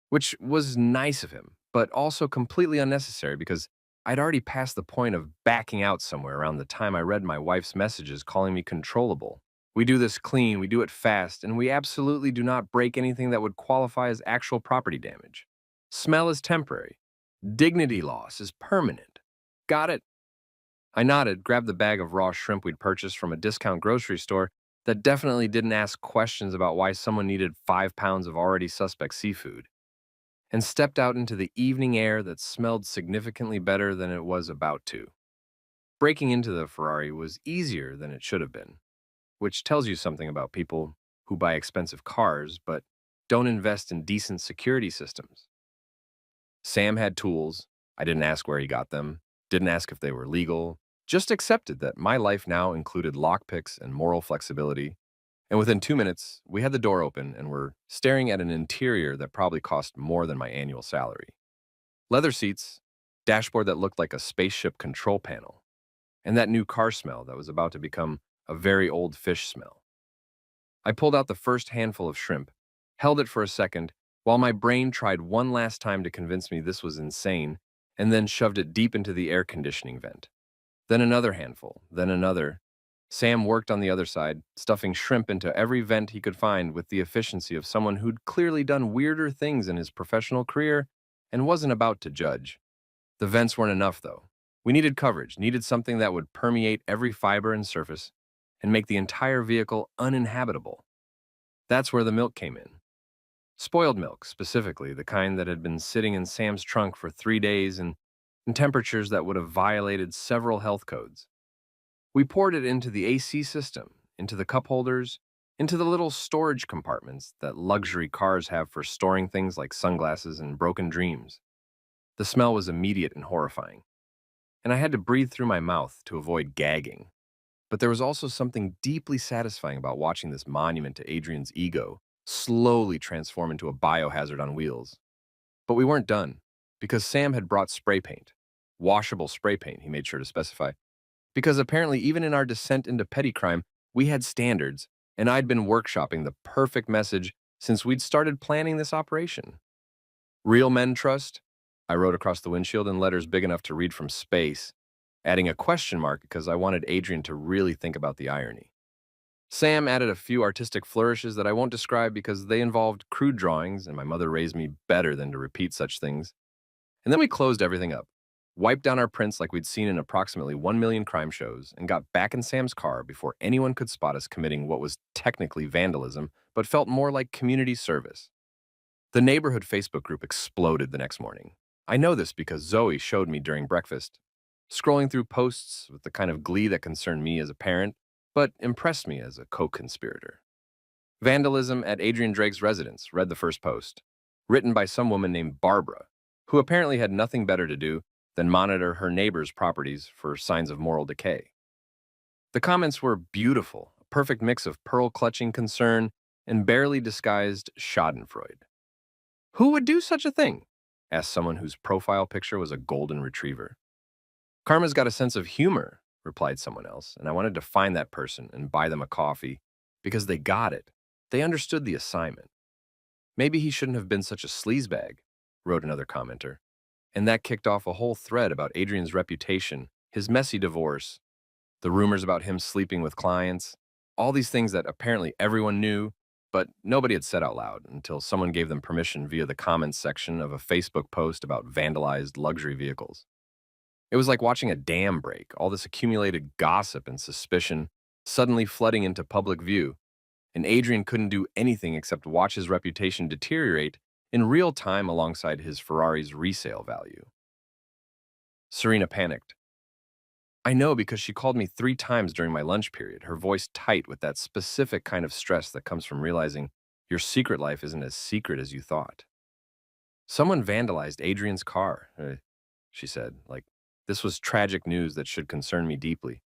which was nice of him, but also completely unnecessary because I'd already passed the point of backing out somewhere around the time I read my wife's messages calling me controllable. "We do this clean, we do it fast, and we absolutely do not break anything that would qualify as actual property damage. Smell is temporary. Dignity loss is permanent. Got it?" I nodded, grabbed the bag of raw shrimp we'd purchased from a discount grocery store that definitely didn't ask questions about why someone needed 5 pounds of already suspect seafood, and stepped out into the evening air that smelled significantly better than it was about to. Breaking into the Ferrari was easier than it should have been, which tells you something about people who buy expensive cars but don't invest in decent security systems. Sam had tools. I didn't ask where he got them, didn't ask if they were legal, just accepted that my life now included lockpicks and moral flexibility. And within 2 minutes, we had the door open and were staring at an interior that probably cost more than my annual salary. Leather seats, dashboard that looked like a spaceship control panel, and that new car smell that was about to become a very old fish smell. I pulled out the first handful of shrimp, held it for a second, while my brain tried one last time to convince me this was insane, and then shoved it deep into the air conditioning vent. Then another handful, then another. Sam worked on the other side, stuffing shrimp into every vent he could find with the efficiency of someone who'd clearly done weirder things in his professional career and wasn't about to judge. The vents weren't enough, though. We needed coverage, needed something that would permeate every fiber and surface and make the entire vehicle uninhabitable. That's where the milk came in. Spoiled milk, specifically, the kind that had been sitting in Sam's trunk for 3 days and in temperatures that would have violated several health codes. We poured it into the AC system, into the cup holders, into the little storage compartments that luxury cars have for storing things like sunglasses and broken dreams. The smell was immediate and horrifying, and I had to breathe through my mouth to avoid gagging. But there was also something deeply satisfying about watching this monument to Adrian's ego slowly transform into a biohazard on wheels. But we weren't done, because Sam had brought spray paint. Washable spray paint, he made sure to specify. Because apparently, even in our descent into petty crime, We had standards, and I'd been workshopping the perfect message since we'd started planning this operation. Real men trust, I wrote across the windshield in letters big enough to read from space, adding a question mark because I wanted Adrian to really think about the irony. Sam added a few artistic flourishes that I won't describe because they involved crude drawings, and my mother raised me better than to repeat such things. And then we closed everything up, wiped down our prints like we'd seen in approximately 1 million crime shows, and got back in Sam's car before anyone could spot us committing what was technically vandalism, but felt more like community service. The neighborhood Facebook group exploded the next morning. I know this because Zoe showed me during breakfast, scrolling through posts with the kind of glee that concerned me as a parent, but impressed me as a co-conspirator. Vandalism at Adrian Drake's residence, read the first post, written by some woman named Barbara, who apparently had nothing better to do than monitor her neighbors' properties for signs of moral decay. The comments were beautiful, a perfect mix of pearl-clutching concern and barely disguised schadenfreude. Who would do such a thing? Asked someone whose profile picture was a golden retriever. Karma's got a sense of humor, replied someone else, and I wanted to find that person and buy them a coffee because they got it. They understood the assignment. Maybe he shouldn't have been such a sleazebag, wrote another commenter. And that kicked off a whole thread about Adrian's reputation, his messy divorce, the rumors about him sleeping with clients, all these things that apparently everyone knew, but nobody had said out loud until someone gave them permission via the comments section of a Facebook post about vandalized luxury vehicles. It was like watching a dam break, all this accumulated gossip and suspicion suddenly flooding into public view, and Adrian couldn't do anything except watch his reputation deteriorate in real time alongside his Ferrari's resale value. Serena panicked. I know because she called me 3 times during my lunch period, her voice tight with that specific kind of stress that comes from realizing your secret life isn't as secret as you thought. Someone vandalized Adrian's car, she said, like this was tragic news that should concern me deeply.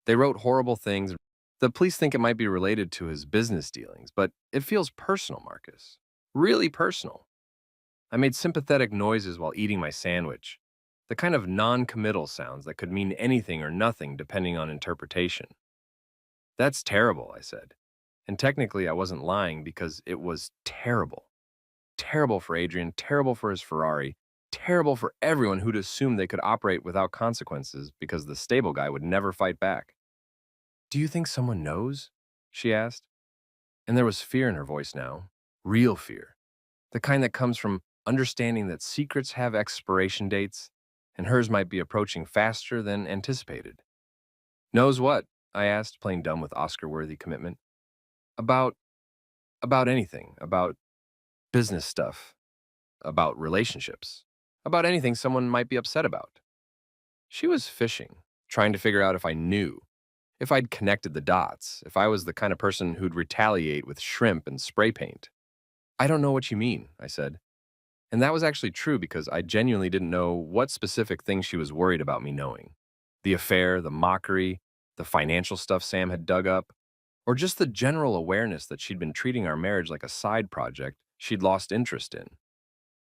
They wrote horrible things. The police think it might be related to his business dealings, but it feels personal, Marcus. Really personal. I made sympathetic noises while eating my sandwich, the kind of non-committal sounds that could mean anything or nothing depending on interpretation. That's terrible, I said. And technically I wasn't lying because it was terrible. Terrible for Adrian, terrible for his Ferrari, terrible for everyone who'd assumed they could operate without consequences because the stable guy would never fight back. Do you think someone knows? She asked. And there was fear in her voice now, real fear. The kind that comes from understanding that secrets have expiration dates, and hers might be approaching faster than anticipated. Knows what? I asked, playing dumb with Oscar-worthy commitment. About anything, about business stuff, about relationships, about anything someone might be upset about. She was fishing, trying to figure out if I knew, if I'd connected the dots, if I was the kind of person who'd retaliate with shrimp and spray paint. I don't know what you mean, I said. And that was actually true because I genuinely didn't know what specific thing she was worried about me knowing. The affair, the mockery, the financial stuff Sam had dug up, or just the general awareness that she'd been treating our marriage like a side project she'd lost interest in.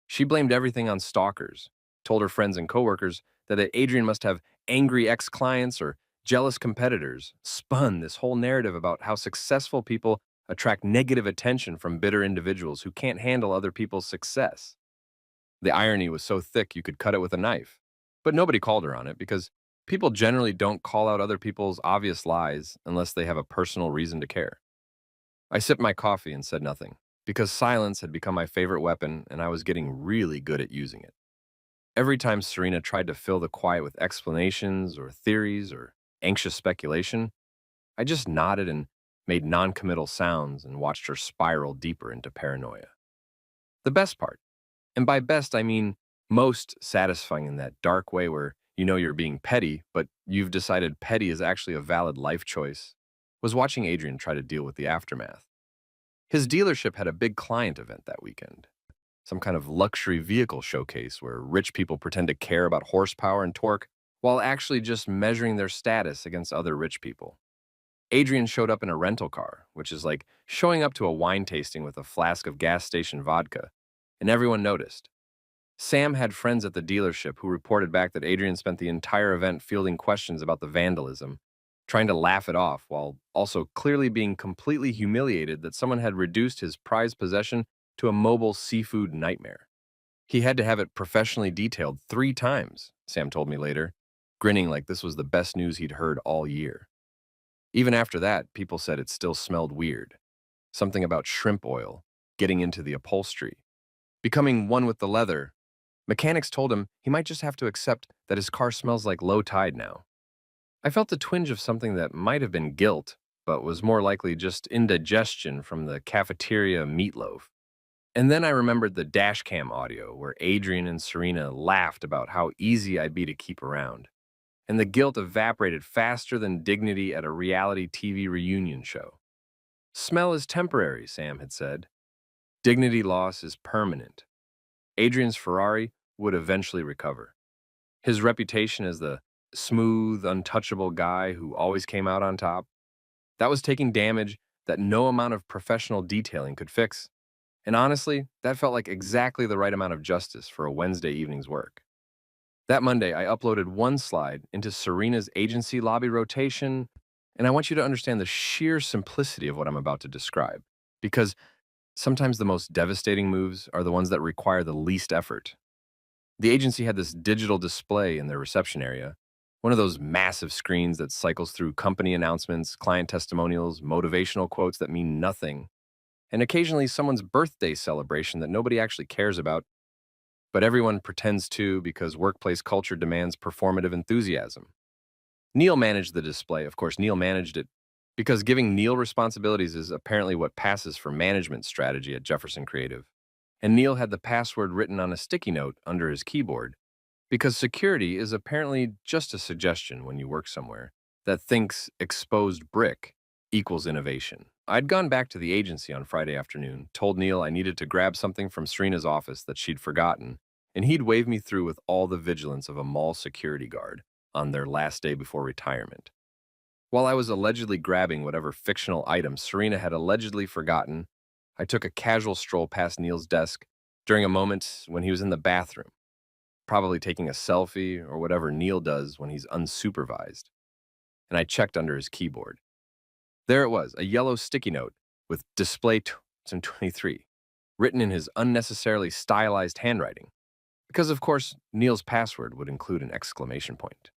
She blamed everything on stalkers, told her friends and coworkers that Adrian must have angry ex-clients or jealous competitors, spun this whole narrative about how successful people attract negative attention from bitter individuals who can't handle other people's success. The irony was so thick you could cut it with a knife. But nobody called her on it because people generally don't call out other people's obvious lies unless they have a personal reason to care. I sipped my coffee and said nothing because silence had become my favorite weapon and I was getting really good at using it. Every time Serena tried to fill the quiet with explanations or theories or anxious speculation, I just nodded and made non-committal sounds and watched her spiral deeper into paranoia. The best part, and by best I mean most satisfying in that dark way where you know you're being petty, but you've decided petty is actually a valid life choice, was watching Adrian try to deal with the aftermath. His dealership had a big client event that weekend, some kind of luxury vehicle showcase where rich people pretend to care about horsepower and torque while actually just measuring their status against other rich people. Adrian showed up in a rental car, which is like showing up to a wine tasting with a flask of gas station vodka, and everyone noticed. Sam had friends at the dealership who reported back that Adrian spent the entire event fielding questions about the vandalism, trying to laugh it off while also clearly being completely humiliated that someone had reduced his prized possession to a mobile seafood nightmare. He had to have it professionally detailed 3 times, Sam told me later, grinning like this was the best news he'd heard all year. Even after that, people said it still smelled weird. Something about shrimp oil, getting into the upholstery, becoming one with the leather. Mechanics told him he might just have to accept that his car smells like low tide now. I felt a twinge of something that might have been guilt, but was more likely just indigestion from the cafeteria meatloaf. And then I remembered the dash cam audio where Adrian and Serena laughed about how easy I'd be to keep around. And the guilt evaporated faster than dignity at a reality TV reunion show. Smell is temporary, Sam had said. Dignity loss is permanent. Adrian's Ferrari would eventually recover. His reputation as the smooth, untouchable guy who always came out on top, that was taking damage that no amount of professional detailing could fix. And honestly, that felt like exactly the right amount of justice for a Wednesday evening's work. That Monday, I uploaded one slide into Serena's agency lobby rotation, and I want you to understand the sheer simplicity of what I'm about to describe, because sometimes the most devastating moves are the ones that require the least effort. The agency had this digital display in their reception area, one of those massive screens that cycles through company announcements, client testimonials, motivational quotes that mean nothing, and occasionally someone's birthday celebration that nobody actually cares about, but everyone pretends to because workplace culture demands performative enthusiasm. Neil managed the display. Of course, Neil managed it because giving Neil responsibilities is apparently what passes for management strategy at Jefferson Creative. And Neil had the password written on a sticky note under his keyboard because security is apparently just a suggestion when you work somewhere that thinks exposed brick equals innovation. I'd gone back to the agency on Friday afternoon, told Neil I needed to grab something from Serena's office that she'd forgotten, and he'd wave me through with all the vigilance of a mall security guard on their last day before retirement. While I was allegedly grabbing whatever fictional item Serena had allegedly forgotten, I took a casual stroll past Neil's desk during a moment when he was in the bathroom, probably taking a selfie or whatever Neil does when he's unsupervised, and I checked under his keyboard. There it was, a yellow sticky note with Display 2023, written in his unnecessarily stylized handwriting, because of course Neil's password would include an exclamation point.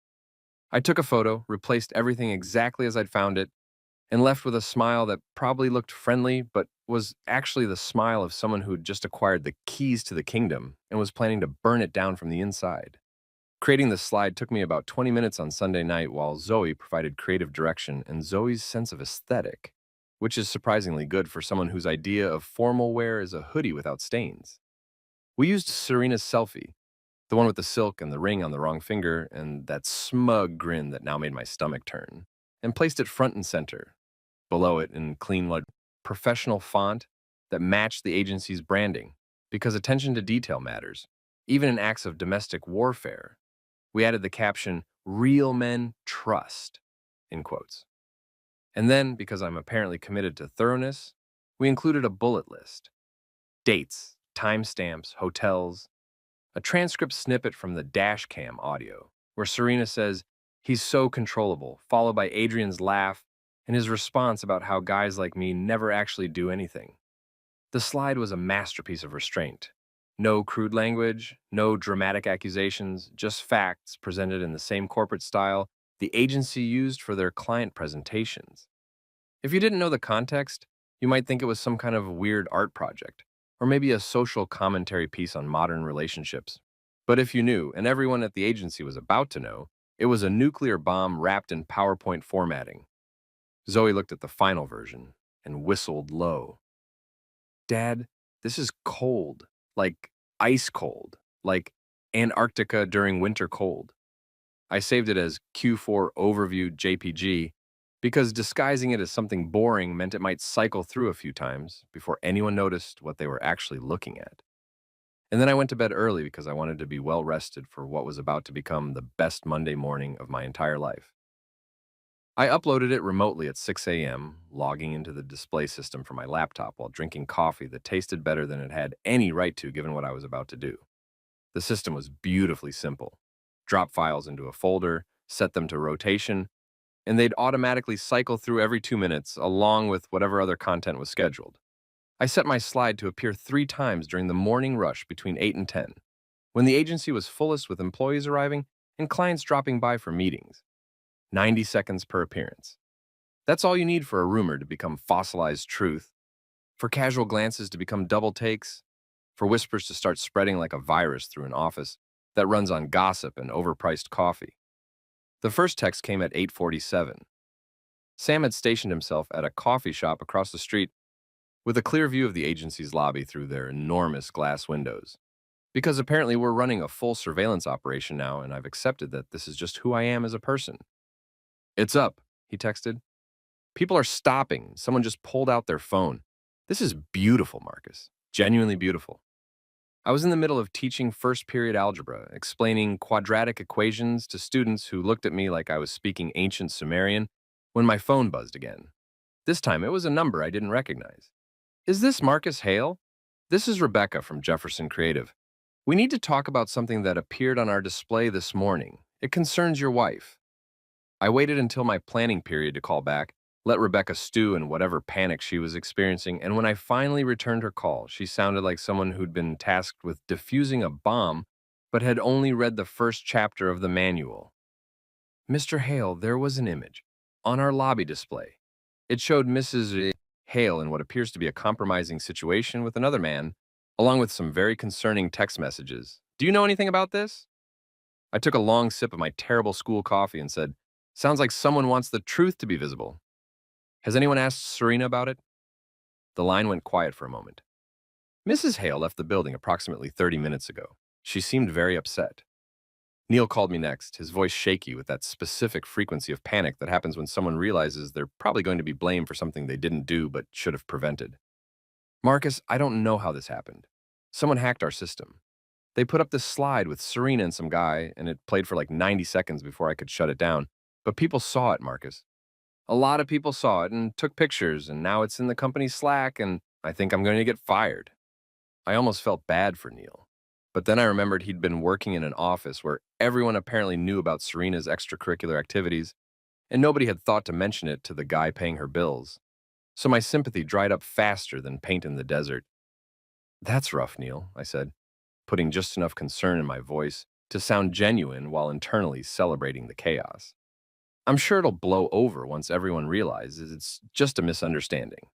I took a photo, replaced everything exactly as I'd found it, and left with a smile that probably looked friendly, but was actually the smile of someone who'd just acquired the keys to the kingdom and was planning to burn it down from the inside. Creating this slide took me about 20 minutes on Sunday night while Zoe provided creative direction and Zoe's sense of aesthetic, which is surprisingly good for someone whose idea of formal wear is a hoodie without stains. We used Serena's selfie, the one with the silk and the ring on the wrong finger and that smug grin that now made my stomach turn, and placed it front and center. Below it, in clean, professional font that matched the agency's branding, because attention to detail matters, even in acts of domestic warfare. We added the caption, "Real men trust," in quotes. And then, because I'm apparently committed to thoroughness, we included a bullet list. Dates, timestamps, hotels, a transcript snippet from the dash cam audio, where Serena says, "He's so controllable," followed by Adrian's laugh and his response about how guys like me never actually do anything. The slide was a masterpiece of restraint. No crude language, no dramatic accusations, just facts presented in the same corporate style the agency used for their client presentations. If you didn't know the context, you might think it was some kind of weird art project, or maybe a social commentary piece on modern relationships. But if you knew, and everyone at the agency was about to know, it was a nuclear bomb wrapped in PowerPoint formatting. Zoe looked at the final version and whistled low. "Dad, this is cold, like ice cold, like Antarctica during winter cold." I saved it as Q4 Overview JPG because disguising it as something boring meant it might cycle through a few times before anyone noticed what they were actually looking at. And then I went to bed early because I wanted to be well rested for what was about to become the best Monday morning of my entire life. I uploaded it remotely at 6 a.m., logging into the display system from my laptop while drinking coffee that tasted better than it had any right to given what I was about to do. The system was beautifully simple. Drop files into a folder, set them to rotation, and they'd automatically cycle through every 2 minutes, along with whatever other content was scheduled. I set my slide to appear 3 times during the morning rush between 8 and 10, when the agency was fullest with employees arriving and clients dropping by for meetings. 90 seconds per appearance. That's all you need for a rumor to become fossilized truth, for casual glances to become double takes, for whispers to start spreading like a virus through an office that runs on gossip and overpriced coffee. The first text came at 8:47. Sam had stationed himself at a coffee shop across the street with a clear view of the agency's lobby through their enormous glass windows. Because apparently we're running a full surveillance operation now, and I've accepted that this is just who I am as a person. "It's up," he texted. "People are stopping. Someone just pulled out their phone. This is beautiful, Marcus. Genuinely beautiful." I was in the middle of teaching first period algebra, explaining quadratic equations to students who looked at me like I was speaking ancient Sumerian, when my phone buzzed again. This time it was a number I didn't recognize. "Is this Marcus Hale? This is Rebecca from Jefferson Creative. We need to talk about something that appeared on our display this morning. It concerns your wife." I waited until my planning period to call back, let Rebecca stew in whatever panic she was experiencing, and when I finally returned her call, she sounded like someone who'd been tasked with defusing a bomb, but had only read the first chapter of the manual. "Mr. Hale, there was an image on our lobby display. It showed Mrs. Hale in what appears to be a compromising situation with another man, along with some very concerning text messages. Do you know anything about this?" I took a long sip of my terrible school coffee and said, "Sounds like someone wants the truth to be visible. Has anyone asked Serena about it?" The line went quiet for a moment. "Mrs. Hale left the building approximately 30 minutes ago. She seemed very upset." Neil called me next, his voice shaky with that specific frequency of panic that happens when someone realizes they're probably going to be blamed for something they didn't do but should have prevented. "Marcus, I don't know how this happened. Someone hacked our system. They put up this slide with Serena and some guy, and it played for like 90 seconds before I could shut it down. But people saw it, Marcus. A lot of people saw it and took pictures, and now it's in the company's Slack, and I think I'm going to get fired." I almost felt bad for Neil. But then I remembered he'd been working in an office where everyone apparently knew about Serena's extracurricular activities, and nobody had thought to mention it to the guy paying her bills. So my sympathy dried up faster than paint in the desert. "That's rough, Neil," I said, putting just enough concern in my voice to sound genuine while internally celebrating the chaos. "I'm sure it'll blow over once everyone realizes it's just a misunderstanding."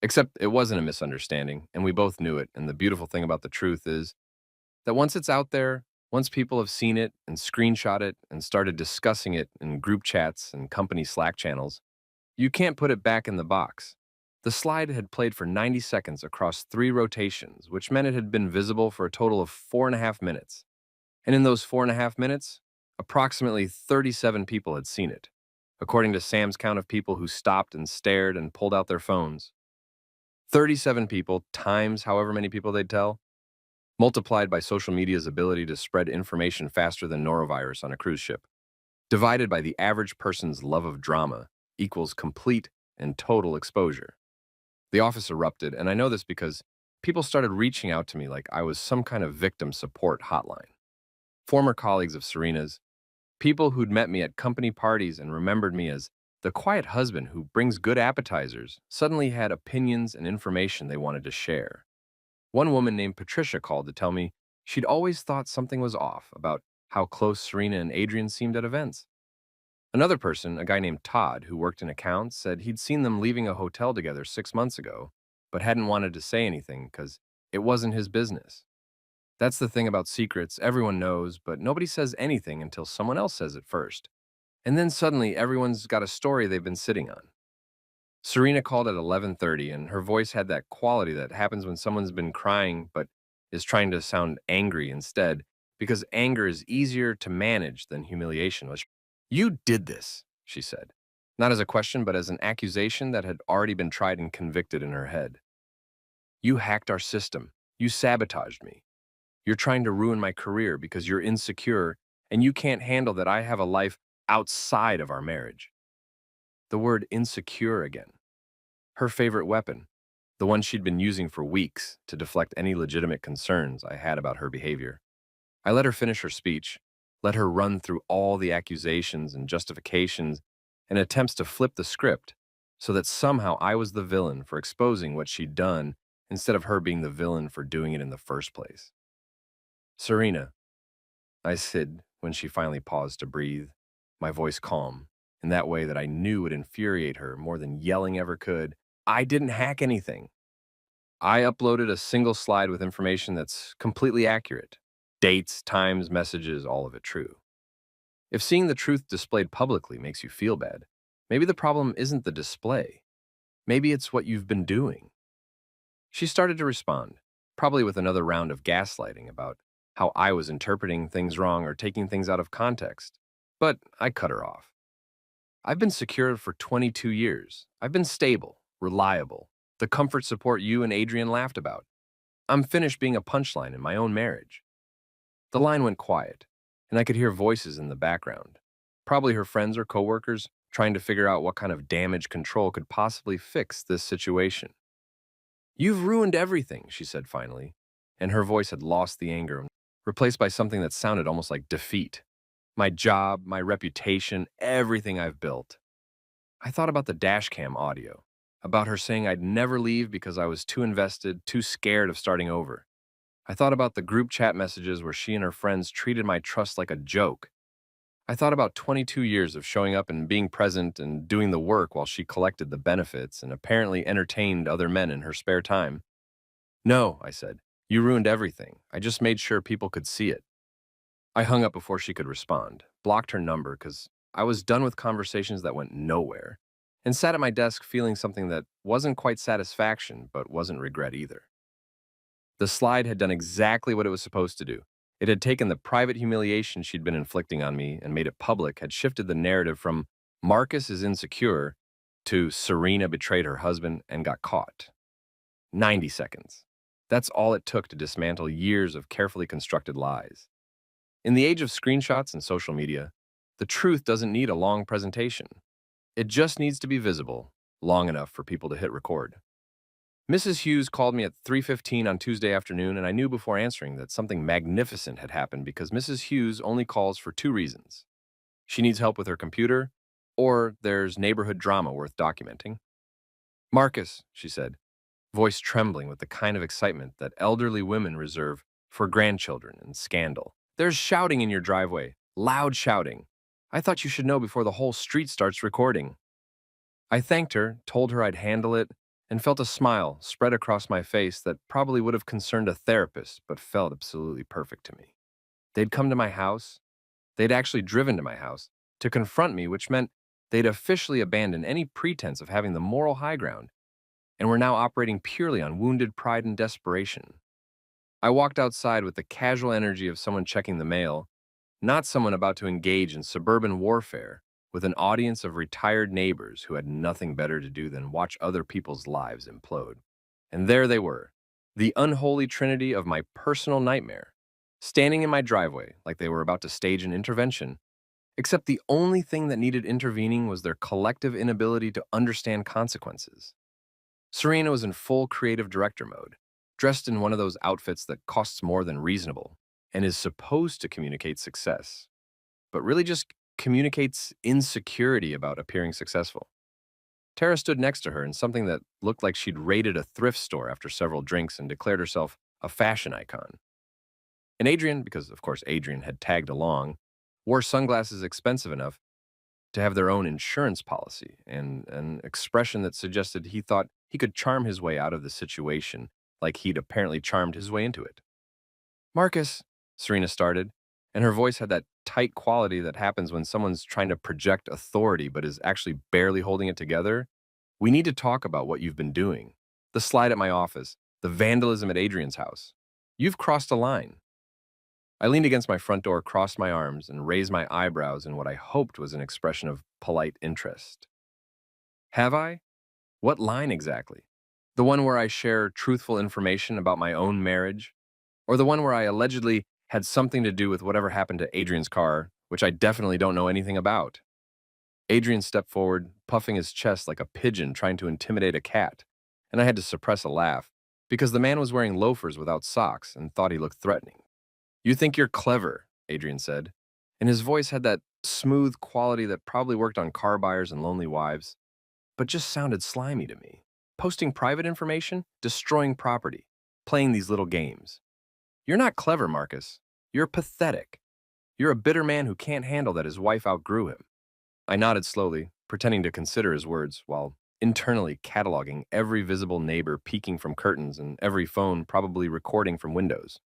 Except it wasn't a misunderstanding, and we both knew it, and the beautiful thing about the truth is that once it's out there, once people have seen it and screenshot it and started discussing it in group chats and company Slack channels, you can't put it back in the box. The slide had played for 90 seconds across 3 rotations, which meant it had been visible for a total of 4.5 minutes. And in those 4.5 minutes, approximately 37 people had seen it, according to Sam's count of people who stopped and stared and pulled out their phones. 37 people times however many people they'd tell, multiplied by social media's ability to spread information faster than norovirus on a cruise ship, divided by the average person's love of drama, equals complete and total exposure. The office erupted, and I know this because people started reaching out to me like I was some kind of victim support hotline. Former colleagues of Serena's, people who'd met me at company parties and remembered me as the quiet husband who brings good appetizers, suddenly had opinions and information they wanted to share. One woman named Patricia called to tell me she'd always thought something was off about how close Serena and Adrian seemed at events. Another person, a guy named Todd, who worked in accounts, said he'd seen them leaving a hotel together 6 months ago, but hadn't wanted to say anything because it wasn't his business. That's the thing about secrets, everyone knows, but nobody says anything until someone else says it first. And then suddenly everyone's got a story they've been sitting on. Serena called at 11:30, and her voice had that quality that happens when someone's been crying but is trying to sound angry instead, because anger is easier to manage than humiliation. "You did this," she said, not as a question, but as an accusation that had already been tried and convicted in her head. "You hacked our system. You sabotaged me. You're trying to ruin my career because you're insecure and you can't handle that I have a life outside of our marriage." The word insecure again. Her favorite weapon, the one she'd been using for weeks to deflect any legitimate concerns I had about her behavior. I let her finish her speech, let her run through all the accusations and justifications, and attempts to flip the script so that somehow I was the villain for exposing what she'd done instead of her being the villain for doing it in the first place. Serena, I said when she finally paused to breathe, my voice calm, in that way that I knew would infuriate her more than yelling ever could. I didn't hack anything. I uploaded a single slide with information that's completely accurate. Dates, times, messages, all of it true. If seeing the truth displayed publicly makes you feel bad, maybe the problem isn't the display. Maybe it's what you've been doing. She started to respond, probably with another round of gaslighting about how I was interpreting things wrong or taking things out of context. But I cut her off. I've been secure for 22 years. I've been stable, reliable, the comfort support you and Adrian laughed about. I'm finished being a punchline in my own marriage. The line went quiet, and I could hear voices in the background. Probably her friends or coworkers trying to figure out what kind of damage control could possibly fix this situation. You've ruined everything, she said finally, and her voice had lost the anger, replaced by something that sounded almost like defeat. My job, my reputation, everything I've built. I thought about the dashcam audio, about her saying I'd never leave because I was too invested, too scared of starting over. I thought about the group chat messages where she and her friends treated my trust like a joke. I thought about 22 years of showing up and being present and doing the work while she collected the benefits and apparently entertained other men in her spare time. No, I said, you ruined everything. I just made sure people could see it. I hung up before she could respond, blocked her number because I was done with conversations that went nowhere, and sat at my desk feeling something that wasn't quite satisfaction but wasn't regret either. The slide had done exactly what it was supposed to do. It had taken the private humiliation she'd been inflicting on me and made it public, had shifted the narrative from Marcus is insecure to Serena betrayed her husband and got caught. 90 seconds. That's all it took to dismantle years of carefully constructed lies. In the age of screenshots and social media, the truth doesn't need a long presentation. It just needs to be visible, long enough for people to hit record. Mrs. Hughes called me at 3:15 on Tuesday afternoon, and I knew before answering that something magnificent had happened because Mrs. Hughes only calls for two reasons. She needs help with her computer, or there's neighborhood drama worth documenting. Marcus, she said, voice trembling with the kind of excitement that elderly women reserve for grandchildren and scandal. There's shouting in your driveway, loud shouting. I thought you should know before the whole street starts recording. I thanked her, told her I'd handle it, and felt a smile spread across my face that probably would have concerned a therapist, but felt absolutely perfect to me. They'd come to my house. They'd actually driven to my house to confront me, which meant they'd officially abandoned any pretense of having the moral high ground, and were now operating purely on wounded pride and desperation. I walked outside with the casual energy of someone checking the mail, not someone about to engage in suburban warfare with an audience of retired neighbors who had nothing better to do than watch other people's lives implode. And there they were, the unholy trinity of my personal nightmare, standing in my driveway like they were about to stage an intervention, except the only thing that needed intervening was their collective inability to understand consequences. Serena was in full creative director mode, dressed in one of those outfits that costs more than reasonable and is supposed to communicate success, but really just communicates insecurity about appearing successful. Tara stood next to her in something that looked like she'd raided a thrift store after several drinks and declared herself a fashion icon. And Adrian, because of course Adrian had tagged along, wore sunglasses expensive enough to have their own insurance policy and an expression that suggested he thought he could charm his way out of the situation like he'd apparently charmed his way into it. Marcus, Serena started, and her voice had that tight quality that happens when someone's trying to project authority but is actually barely holding it together. We need to talk about what you've been doing. The slide at my office, the vandalism at Adrian's house. You've crossed a line. I leaned against my front door, crossed my arms, and raised my eyebrows in what I hoped was an expression of polite interest. Have I? What line exactly? The one where I share truthful information about my own marriage? Or the one where I allegedly had something to do with whatever happened to Adrian's car, which I definitely don't know anything about? Adrian stepped forward, puffing his chest like a pigeon trying to intimidate a cat, and I had to suppress a laugh because the man was wearing loafers without socks and thought he looked threatening. You think you're clever, Adrian said, and his voice had that smooth quality that probably worked on car buyers and lonely wives, but just sounded slimy to me. Posting private information, destroying property, playing these little games. You're not clever, Marcus. You're pathetic. You're a bitter man who can't handle that his wife outgrew him. I nodded slowly, pretending to consider his words, while internally cataloging every visible neighbor peeking from curtains and every phone probably recording from windows.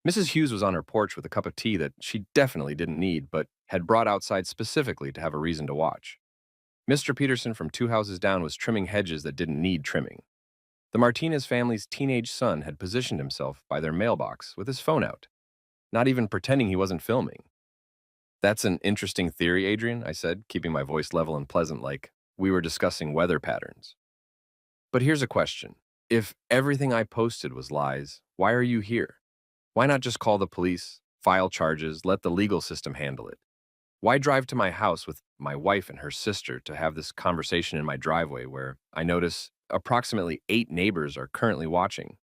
Mrs. Hughes was on her porch with a cup of tea that she definitely didn't need, but had brought outside specifically to have a reason to watch. Mr. Peterson from two houses down was trimming hedges that didn't need trimming. The Martinez family's teenage son had positioned himself by their mailbox with his phone out, not even pretending he wasn't filming. That's an interesting theory, Adrian, I said, keeping my voice level and pleasant like we were discussing weather patterns. But here's a question. If everything I posted was lies, why are you here? Why not just call the police, file charges, let the legal system handle it? Why drive to my house with my wife and her sister to have this conversation in my driveway where I notice approximately 8 neighbors are currently watching?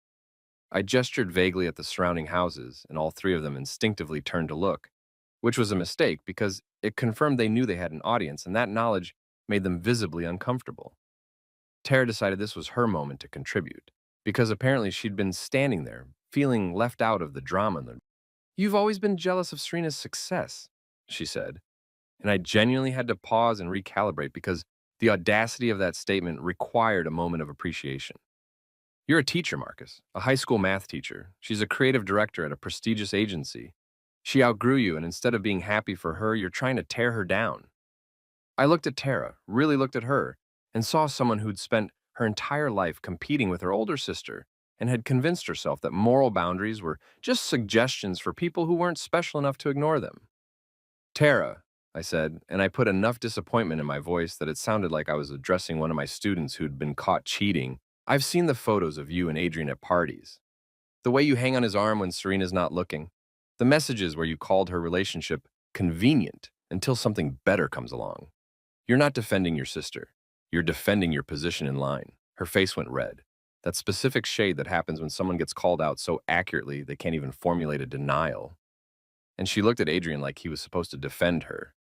I gestured vaguely at the surrounding houses, and all 3 of them instinctively turned to look, which was a mistake because it confirmed they knew they had an audience, and that knowledge made them visibly uncomfortable. Tara decided this was her moment to contribute, because apparently she'd been standing there, feeling left out of the drama. You've always been jealous of Serena's success, she said, and I genuinely had to pause and recalibrate because the audacity of that statement required a moment of appreciation. You're a teacher, Marcus, a high school math teacher. She's a creative director at a prestigious agency. She outgrew you, and instead of being happy for her, you're trying to tear her down. I looked at Tara, really looked at her, and saw someone who'd spent her entire life competing with her older sister and had convinced herself that moral boundaries were just suggestions for people who weren't special enough to ignore them. Tara, I said, and I put enough disappointment in my voice that it sounded like I was addressing one of my students who'd been caught cheating. I've seen the photos of you and Adrian at parties. The way you hang on his arm when Serena's not looking. The messages where you called her relationship convenient until something better comes along. You're not defending your sister. You're defending your position in line. Her face went red. That specific shade that happens when someone gets called out so accurately they can't even formulate a denial. And she looked at Adrian like he was supposed to defend her.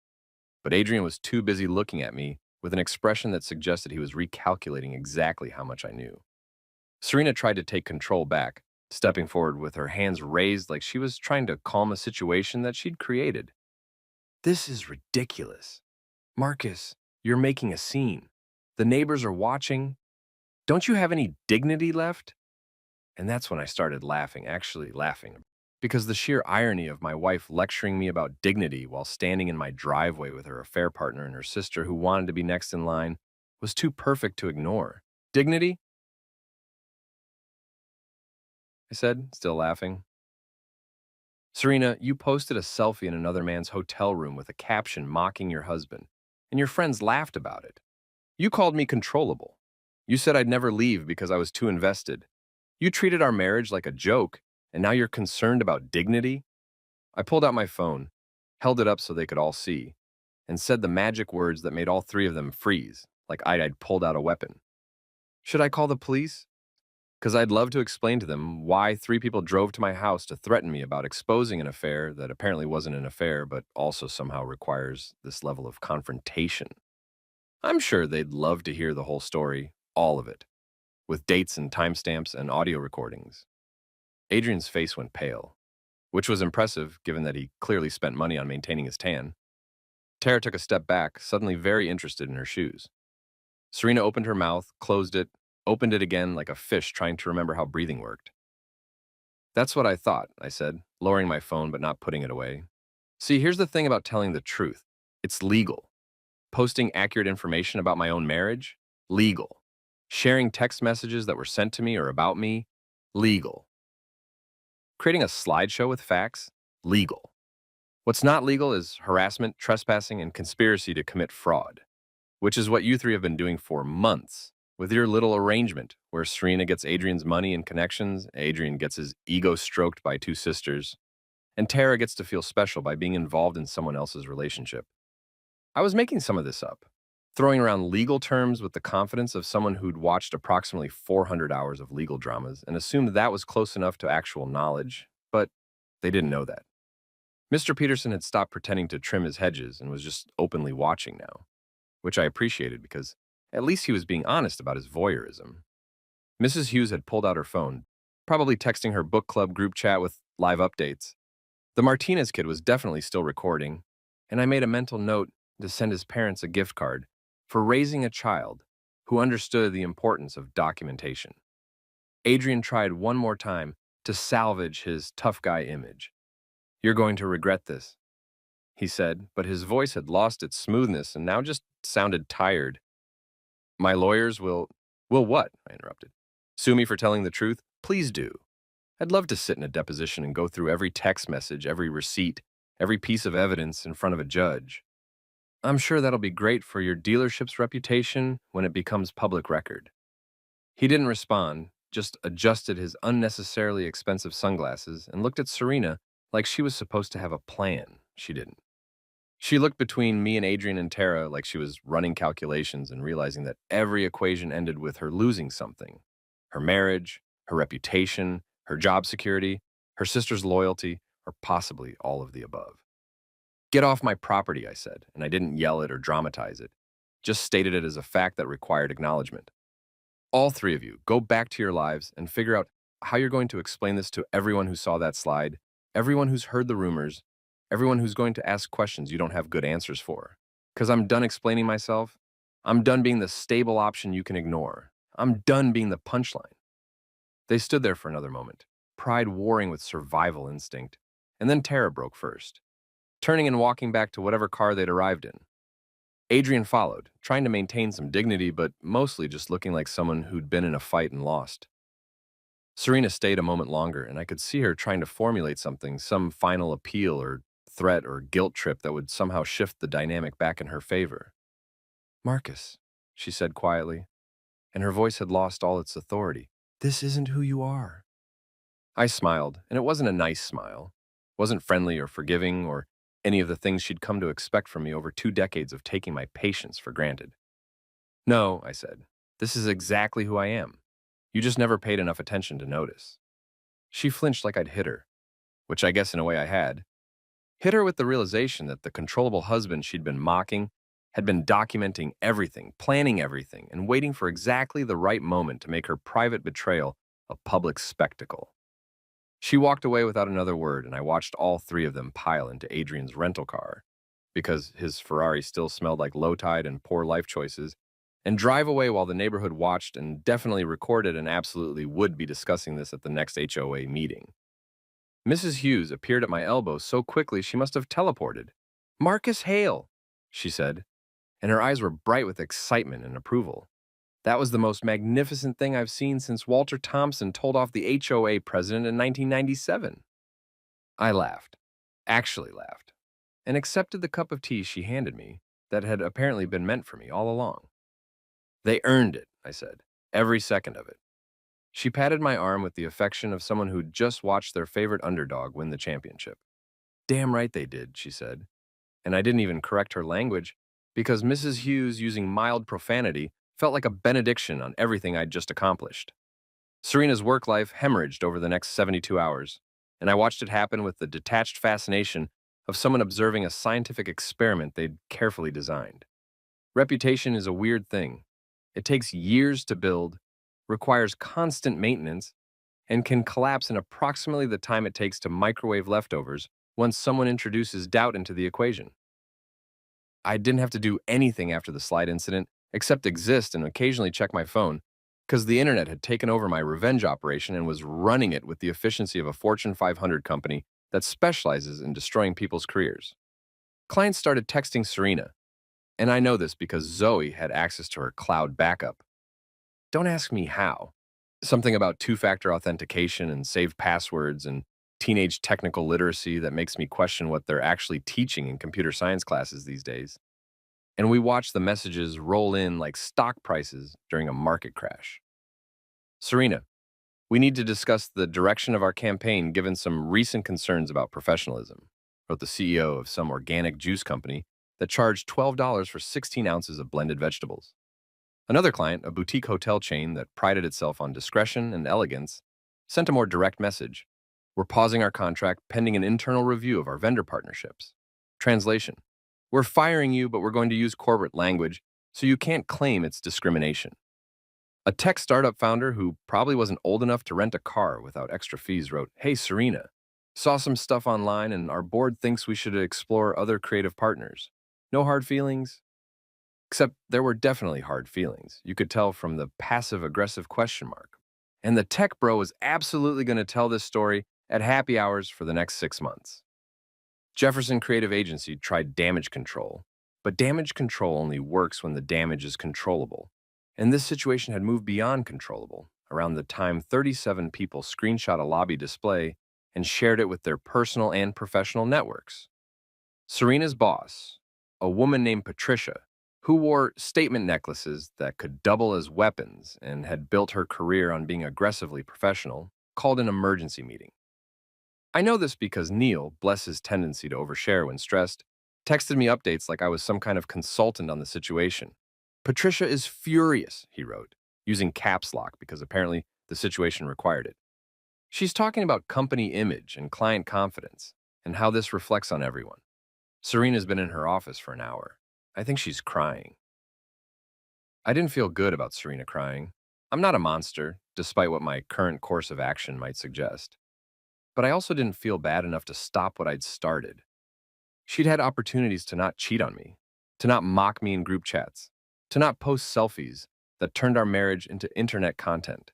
But Adrian was too busy looking at me with an expression that suggested he was recalculating exactly how much I knew. Serena tried to take control back, stepping forward with her hands raised like she was trying to calm a situation that she'd created. This is ridiculous. Marcus, you're making a scene. The neighbors are watching. Don't you have any dignity left? And that's when I started laughing, actually laughing, because the sheer irony of my wife lecturing me about dignity while standing in my driveway with her affair partner and her sister who wanted to be next in line was too perfect to ignore. Dignity? I said, still laughing. Serena, you posted a selfie in another man's hotel room with a caption mocking your husband, and your friends laughed about it. You called me controllable. You said I'd never leave because I was too invested. You treated our marriage like a joke, and now you're concerned about dignity? I pulled out my phone, held it up so they could all see, and said the magic words that made all 3 of them freeze, like I'd pulled out a weapon. Should I call the police? Because I'd love to explain to them why 3 people drove to my house to threaten me about exposing an affair that apparently wasn't an affair, but also somehow requires this level of confrontation. I'm sure they'd love to hear the whole story, all of it, with dates and timestamps and audio recordings. Adrian's face went pale, which was impressive given that he clearly spent money on maintaining his tan. Tara took a step back, suddenly very interested in her shoes. Serena opened her mouth, closed it, opened it again like a fish trying to remember how breathing worked. That's what I thought, I said, lowering my phone but not putting it away. See, here's the thing about telling the truth. It's legal. Posting accurate information about my own marriage? Legal. Sharing text messages that were sent to me or about me? Legal. Creating a slideshow with facts? Legal. What's not legal is harassment, trespassing, and conspiracy to commit fraud, which is what you 3 have been doing for months, with your little arrangement where Serena gets Adrian's money and connections, Adrian gets his ego stroked by 2 sisters, and Tara gets to feel special by being involved in someone else's relationship. I was making some of this up, throwing around legal terms with the confidence of someone who'd watched approximately 400 hours of legal dramas and assumed that was close enough to actual knowledge, but they didn't know that. Mr. Peterson had stopped pretending to trim his hedges and was just openly watching now, which I appreciated because at least he was being honest about his voyeurism. Mrs. Hughes had pulled out her phone, probably texting her book club group chat with live updates. The Martinez kid was definitely still recording, and I made a mental note to send his parents a gift card for raising a child who understood the importance of documentation. Adrian tried one more time to salvage his tough guy image. "You're going to regret this," he said, but his voice had lost its smoothness and now just sounded tired. "My lawyers will what?" I interrupted. "Sue me for telling the truth? Please do. I'd love to sit in a deposition and go through every text message, every receipt, every piece of evidence in front of a judge. I'm sure that'll be great for your dealership's reputation when it becomes public record." He didn't respond, just adjusted his unnecessarily expensive sunglasses and looked at Serena like she was supposed to have a plan. She didn't. She looked between me and Adrian and Tara like she was running calculations and realizing that every equation ended with her losing something: her marriage, her reputation, her job security, her sister's loyalty, or possibly all of the above. "Get off my property," I said, and I didn't yell it or dramatize it, just stated it as a fact that required acknowledgement. "All three of you, go back to your lives and figure out how you're going to explain this to everyone who saw that slide, everyone who's heard the rumors, everyone who's going to ask questions you don't have good answers for. Because I'm done explaining myself. I'm done being the stable option you can ignore. I'm done being the punchline." They stood there for another moment, pride warring with survival instinct, and then Tara broke first, turning and walking back to whatever car they'd arrived in. Adrian followed, trying to maintain some dignity, but mostly just looking like someone who'd been in a fight and lost. Serena stayed a moment longer, and I could see her trying to formulate something, some final appeal or threat or guilt trip that would somehow shift the dynamic back in her favor. "Marcus," she said quietly, and her voice had lost all its authority, "this isn't who you are." I smiled, and it wasn't a nice smile. It wasn't friendly or forgiving or any of the things she'd come to expect from me over 2 decades of taking my patience for granted. "No," I said, "this is exactly who I am. You just never paid enough attention to notice." She flinched like I'd hit her, which I guess in a way I had. Hit her with the realization that the controllable husband she'd been mocking had been documenting everything, planning everything, and waiting for exactly the right moment to make her private betrayal a public spectacle. She walked away without another word, and I watched all three of them pile into Adrian's rental car, because his Ferrari still smelled like low tide and poor life choices, and drive away while the neighborhood watched and definitely recorded and absolutely would be discussing this at the next HOA meeting. Mrs. Hughes appeared at my elbow so quickly she must have teleported. "Marcus Hale," she said, and her eyes were bright with excitement and approval. "That was the most magnificent thing I've seen since Walter Thompson told off the HOA president in 1997. I laughed, actually laughed, and accepted the cup of tea she handed me that had apparently been meant for me all along. "They earned it," I said, "every second of it." She patted my arm with the affection of someone who'd just watched their favorite underdog win the championship. "Damn right they did," she said, and I didn't even correct her language because Mrs. Hughes using mild profanity felt like a benediction on everything I'd just accomplished. Serena's work life hemorrhaged over the next 72 hours, and I watched it happen with the detached fascination of someone observing a scientific experiment they'd carefully designed. Reputation is a weird thing. It takes years to build, requires constant maintenance, and can collapse in approximately the time it takes to microwave leftovers once someone introduces doubt into the equation. I didn't have to do anything after the slide incident except exist and occasionally check my phone, because the internet had taken over my revenge operation and was running it with the efficiency of a Fortune 500 company that specializes in destroying people's careers. Clients started texting Serena, and I know this because Zoe had access to her cloud backup. Don't ask me how. Something about two-factor authentication and saved passwords and teenage technical literacy that makes me question what they're actually teaching in computer science classes these days. And we watch the messages roll in like stock prices during a market crash. "Serena, we need to discuss the direction of our campaign given some recent concerns about professionalism," wrote the CEO of some organic juice company that charged $12 for 16 ounces of blended vegetables. Another client, a boutique hotel chain that prided itself on discretion and elegance, sent a more direct message. We're pausing our contract pending an internal review of our vendor partnerships. Translation: we're firing you, but we're going to use corporate language, so you can't claim it's discrimination. A tech startup founder who probably wasn't old enough to rent a car without extra fees wrote, "Hey, Serena, saw some stuff online and our board thinks we should explore other creative partners. No hard feelings?" Except there were definitely hard feelings. You could tell from the passive aggressive question mark. And the tech bro was absolutely going to tell this story at happy hours for the next 6 months. Jefferson Creative Agency tried damage control, but damage control only works when the damage is controllable. And this situation had moved beyond controllable around the time 37 people screenshot a lobby display and shared it with their personal and professional networks. Serena's boss, a woman named Patricia, who wore statement necklaces that could double as weapons and had built her career on being aggressively professional, called an emergency meeting. I know this because Neil, bless his tendency to overshare when stressed, texted me updates like I was some kind of consultant on the situation. "Patricia is furious," he wrote, using caps lock because apparently the situation required it. "She's talking about company image and client confidence and how this reflects on everyone. Serena's been in her office for an hour. I think she's crying." I didn't feel good about Serena crying. I'm not a monster, despite what my current course of action might suggest. But I also didn't feel bad enough to stop what I'd started. She'd had opportunities to not cheat on me, to not mock me in group chats, to not post selfies that turned our marriage into internet content.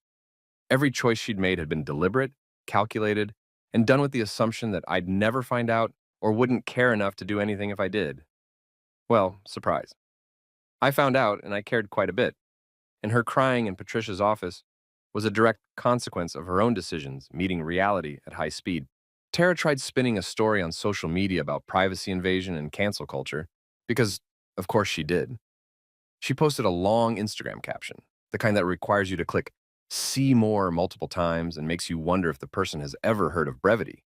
Every choice she'd made had been deliberate, calculated, and done with the assumption that I'd never find out or wouldn't care enough to do anything if I did. Well, surprise. I found out, and I cared quite a bit. And her crying in Patricia's office was a direct consequence of her own decisions meeting reality at high speed. Tara tried spinning a story on social media about privacy invasion and cancel culture, because, of course, she did. She posted a long Instagram caption, the kind that requires you to click "see more" multiple times and makes you wonder if the person has ever heard of brevity,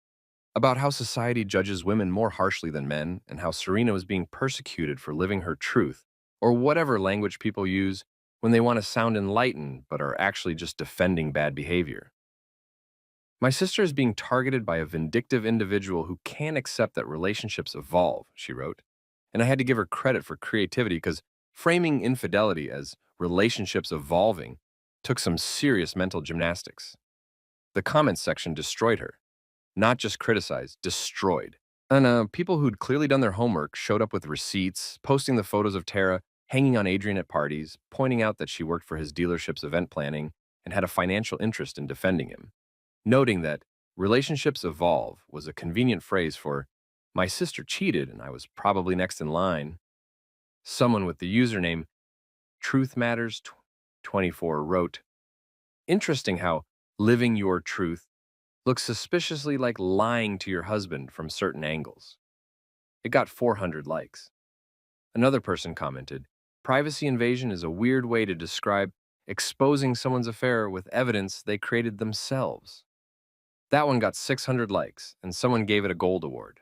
about how society judges women more harshly than men and how Serena was being persecuted for living her truth, or whatever language people use when they want to sound enlightened but are actually just defending bad behavior. "My sister is being targeted by a vindictive individual who can't accept that relationships evolve," she wrote. And I had to give her credit for creativity because framing infidelity as relationships evolving took some serious mental gymnastics. The comments section destroyed her. Not just criticized, destroyed. And people who'd clearly done their homework showed up with receipts, posting the photos of Tara hanging on Adrian at parties, pointing out that she worked for his dealership's event planning and had a financial interest in defending him, noting that "relationships evolve" was a convenient phrase for "my sister cheated and I was probably next in line." Someone with the username Truth Matters 24 wrote, "Interesting how living your truth looks suspiciously like lying to your husband from certain angles." It got 400 likes. Another person commented, "Privacy invasion is a weird way to describe exposing someone's affair with evidence they created themselves." That one got 600 likes, and someone gave it a gold award.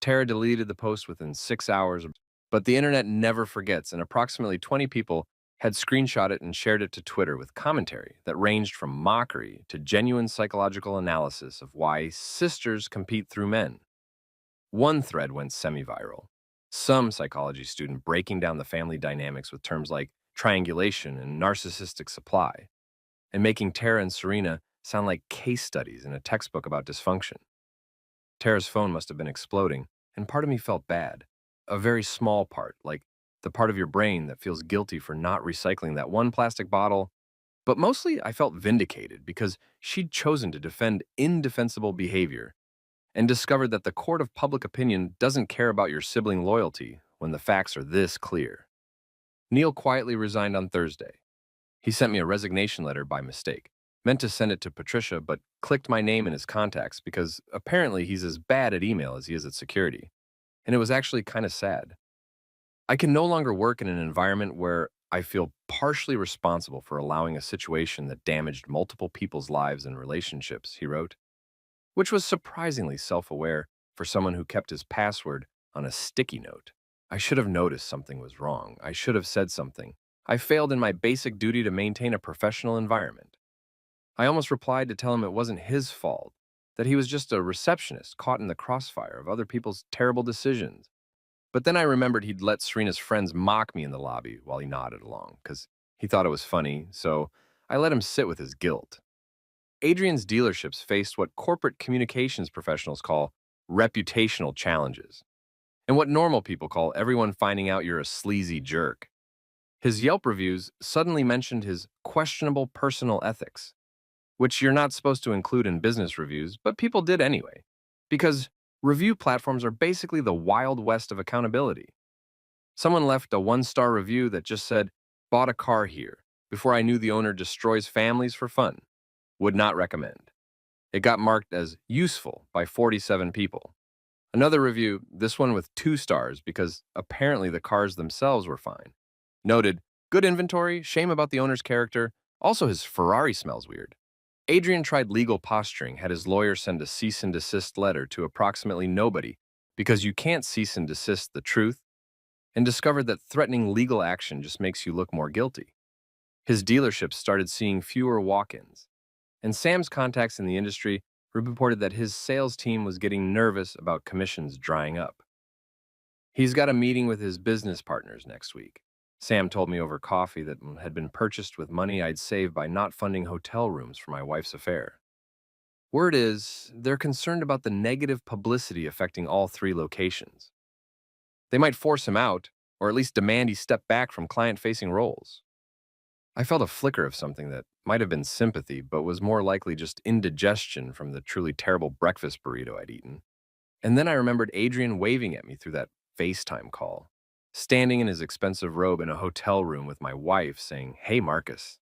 Tara deleted the post within 6 hours, but the internet never forgets, and approximately 20 people had screenshot it and shared it to Twitter with commentary that ranged from mockery to genuine psychological analysis of why sisters compete through men. One thread went semi-viral. Some psychology student breaking down the family dynamics with terms like triangulation and narcissistic supply, and making Tara and Serena sound like case studies in a textbook about dysfunction. Tara's phone must have been exploding, and part of me felt bad. A very small part, like the part of your brain that feels guilty for not recycling that one plastic bottle. But mostly, I felt vindicated because she'd chosen to defend indefensible behavior and discovered that the court of public opinion doesn't care about your sibling loyalty when the facts are this clear. Neil quietly resigned on Thursday. He sent me a resignation letter by mistake. Meant to send it to Patricia, but clicked my name in his contacts because apparently he's as bad at email as he is at security. And it was actually kind of sad. "I can no longer work in an environment where I feel partially responsible for allowing a situation that damaged multiple people's lives and relationships," he wrote, which was surprisingly self-aware for someone who kept his password on a sticky note. "I should have noticed something was wrong. I should have said something. I failed in my basic duty to maintain a professional environment." I almost replied to tell him it wasn't his fault, that he was just a receptionist caught in the crossfire of other people's terrible decisions. But then I remembered he'd let Serena's friends mock me in the lobby while he nodded along, because he thought it was funny, so I let him sit with his guilt. Adrian's dealerships faced what corporate communications professionals call reputational challenges, and what normal people call everyone finding out you're a sleazy jerk. His Yelp reviews suddenly mentioned his questionable personal ethics, which you're not supposed to include in business reviews, but people did anyway, because review platforms are basically the wild west of accountability. Someone left a one-star review that just said, "Bought a car here. Before I knew the owner destroys families for fun. Would not recommend." It got marked as useful by 47 people. Another review, this one with 2 stars because apparently the cars themselves were fine, noted, "Good inventory, shame about the owner's character. Also, his Ferrari smells weird." Adrian tried legal posturing, had his lawyer send a cease and desist letter to approximately nobody because you can't cease and desist the truth, and discovered that threatening legal action just makes you look more guilty. His dealerships started seeing fewer walk-ins, and Sam's contacts in the industry reported that his sales team was getting nervous about commissions drying up. He's got a meeting with his business partners next week. Sam told me over coffee that had been purchased with money I'd saved by not funding hotel rooms for my wife's affair. Word is, they're concerned about the negative publicity affecting all 3 locations. They might force him out, or at least demand he step back from client-facing roles. I felt a flicker of something that might have been sympathy, but was more likely just indigestion from the truly terrible breakfast burrito I'd eaten. And then I remembered Adrian waving at me through that FaceTime call, standing in his expensive robe in a hotel room with my wife saying, "Hey, Marcus."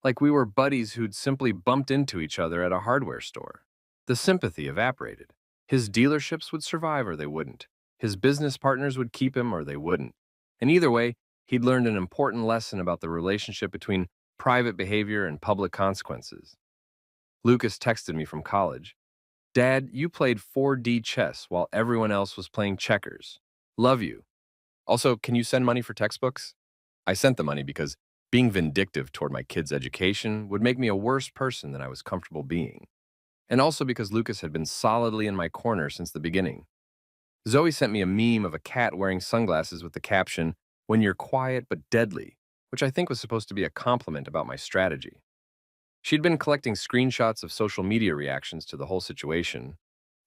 Like we were buddies who'd simply bumped into each other at a hardware store. The sympathy evaporated. His dealerships would survive or they wouldn't. His business partners would keep him or they wouldn't. And either way, he'd learned an important lesson about the relationship between private behavior and public consequences. Lucas texted me from college. "Dad, you played 4D chess while everyone else was playing checkers. Love you. Also, can you send money for textbooks?" I sent the money because being vindictive toward my kids' education would make me a worse person than I was comfortable being. And also because Lucas had been solidly in my corner since the beginning. Zoe sent me a meme of a cat wearing sunglasses with the caption, "When you're quiet but deadly," which I think was supposed to be a compliment about my strategy. She'd been collecting screenshots of social media reactions to the whole situation,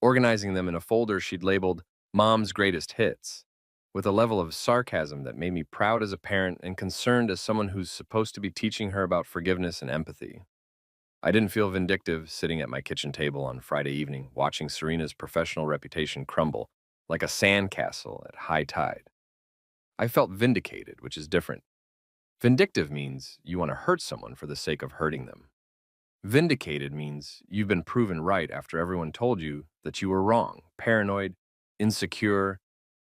organizing them in a folder she'd labeled Mom's Greatest Hits, with a level of sarcasm that made me proud as a parent and concerned as someone who's supposed to be teaching her about forgiveness and empathy. I didn't feel vindictive sitting at my kitchen table on Friday evening watching Serena's professional reputation crumble like a sandcastle at high tide. I felt vindicated, which is different. Vindictive means you want to hurt someone for the sake of hurting them. Vindicated means you've been proven right after everyone told you that you were wrong, paranoid, insecure,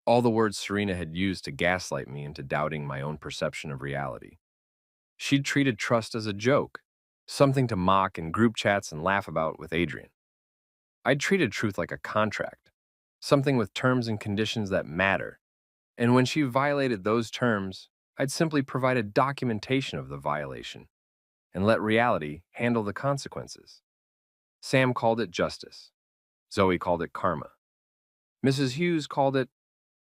all the words Serena had used to gaslight me into doubting my own perception of reality. She'd treated trust as a joke, something to mock in group chats and laugh about with Adrian. I'd treated truth like a contract, something with terms and conditions that matter. And when she violated those terms, I'd simply provided documentation of the violation and let reality handle the consequences. Sam called it justice. Zoe called it karma. Mrs. Hughes called it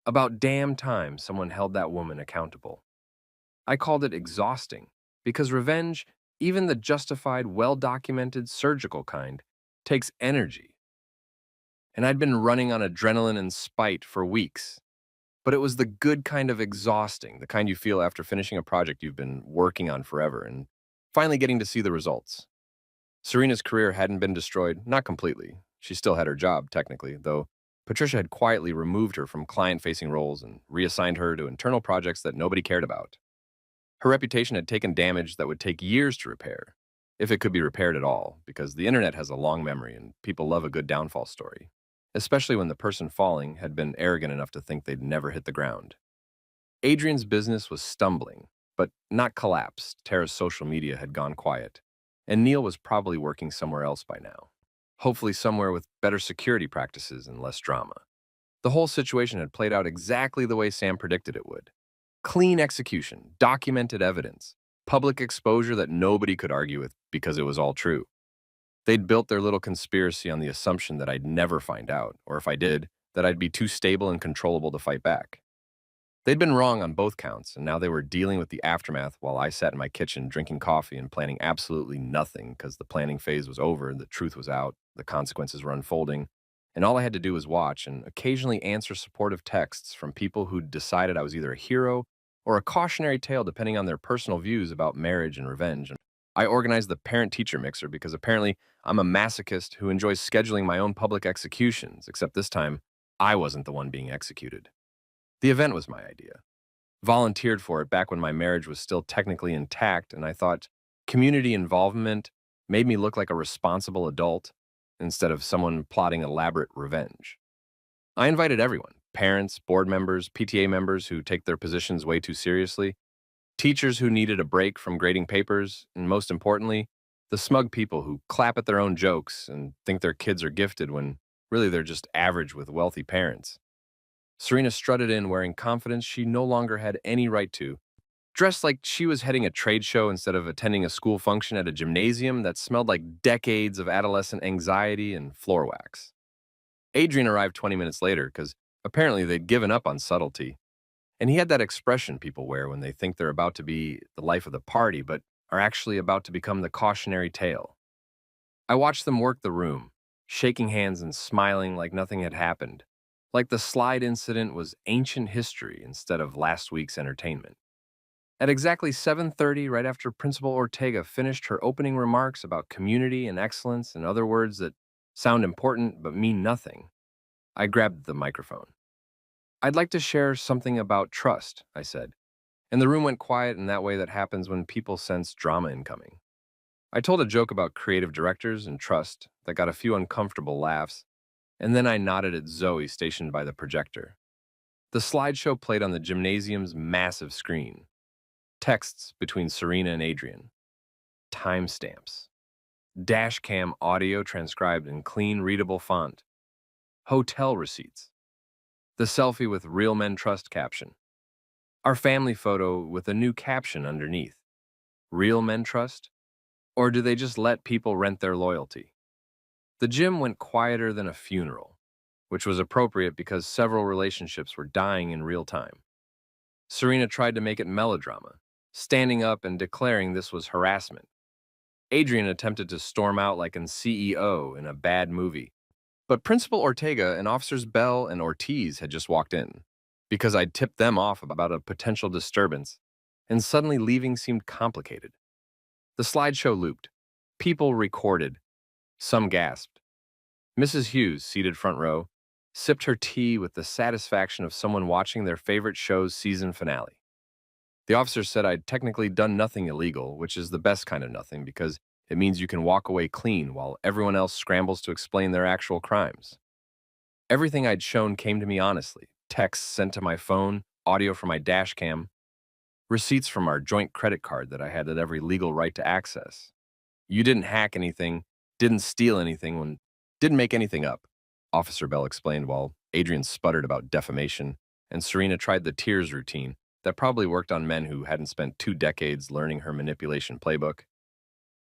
about damn time someone held that woman accountable. I called it exhausting because revenge, even the justified, well-documented, surgical kind, takes energy. And I'd been running on adrenaline and spite for weeks. But it was the good kind of exhausting, the kind you feel after finishing a project you've been working on forever and finally getting to see the results. Serena's career hadn't been destroyed, not completely. She still had her job, technically, though Patricia had quietly removed her from client-facing roles and reassigned her to internal projects that nobody cared about. Her reputation had taken damage that would take years to repair, if it could be repaired at all, because the internet has a long memory and people love a good downfall story, especially when the person falling had been arrogant enough to think they'd never hit the ground. Adrian's business was stumbling, but not collapsed. Tara's social media had gone quiet, and Neil was probably working somewhere else by now. Hopefully somewhere with better security practices and less drama. The whole situation had played out exactly the way Sam predicted it would. Clean execution, documented evidence, public exposure that nobody could argue with because it was all true. They'd built their little conspiracy on the assumption that I'd never find out, or if I did, that I'd be too stable and controllable to fight back. They'd been wrong on both counts, and now they were dealing with the aftermath while I sat in my kitchen drinking coffee and planning absolutely nothing because the planning phase was over, the truth was out, the consequences were unfolding, and all I had to do was watch and occasionally answer supportive texts from people who'd decided I was either a hero or a cautionary tale depending on their personal views about marriage and revenge. I organized the parent-teacher mixer because apparently I'm a masochist who enjoys scheduling my own public executions, except this time I wasn't the one being executed. The event was my idea. Volunteered for it back when my marriage was still technically intact, and I thought community involvement made me look like a responsible adult instead of someone plotting elaborate revenge. I invited everyone: parents, board members, PTA members who take their positions way too seriously, teachers who needed a break from grading papers, and most importantly, the smug people who clap at their own jokes and think their kids are gifted when really they're just average with wealthy parents. Serena strutted in wearing confidence she no longer had any right to, dressed like she was heading a trade show instead of attending a school function at a gymnasium that smelled like decades of adolescent anxiety and floor wax. Adrian arrived 20 minutes later because apparently they'd given up on subtlety, and he had that expression people wear when they think they're about to be the life of the party but are actually about to become the cautionary tale. I watched them work the room, shaking hands and smiling like nothing had happened, like the slide incident was ancient history instead of last week's entertainment. At exactly 7:30, right after Principal Ortega finished her opening remarks about community and excellence and other words that sound important but mean nothing, I grabbed the microphone. "I'd like to share something about trust," I said, and the room went quiet in that way that happens when people sense drama incoming. I told a joke about creative directors and trust that got a few uncomfortable laughs, and then I nodded at Zoe stationed by the projector. The slideshow played on the gymnasium's massive screen. Texts between Serena and Adrian. Timestamps. Dashcam audio transcribed in clean, readable font. Hotel receipts. The selfie with Real Men Trust caption. Our family photo with a new caption underneath. Real Men Trust? Or do they just let people rent their loyalty? The gym went quieter than a funeral, which was appropriate because several relationships were dying in real time. Serena tried to make it melodrama, standing up and declaring this was harassment. Adrian attempted to storm out like an CEO in a bad movie. But Principal Ortega and Officers Bell and Ortiz had just walked in, because I'd tipped them off about a potential disturbance, and suddenly leaving seemed complicated. The slideshow looped. People recorded. Some gasped. Mrs. Hughes, seated front row, sipped her tea with the satisfaction of someone watching their favorite show's season finale. The officer said I'd technically done nothing illegal, which is the best kind of nothing because it means you can walk away clean while everyone else scrambles to explain their actual crimes. Everything I'd shown came to me honestly: texts sent to my phone, audio from my dash cam, receipts from our joint credit card that I had every legal right to access. You didn't hack anything, didn't steal anything, didn't make anything up, Officer Bell explained while Adrian sputtered about defamation and Serena tried the tears routine that probably worked on men who hadn't spent 2 decades learning her manipulation playbook.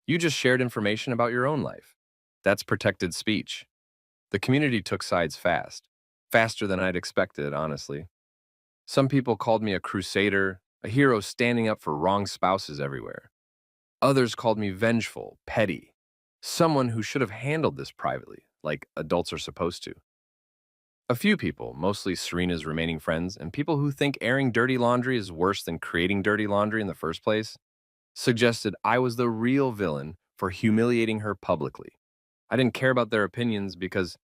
You just shared information about your own life. That's protected speech. The community took sides fast, faster than I'd expected, honestly. Some people called me a crusader, a hero standing up for wrong spouses everywhere. Others called me vengeful, petty, someone who should have handled this privately, like adults are supposed to. A few people, mostly Serena's remaining friends, and people who think airing dirty laundry is worse than creating dirty laundry in the first place, suggested I was the real villain for humiliating her publicly. I didn't care about their opinions because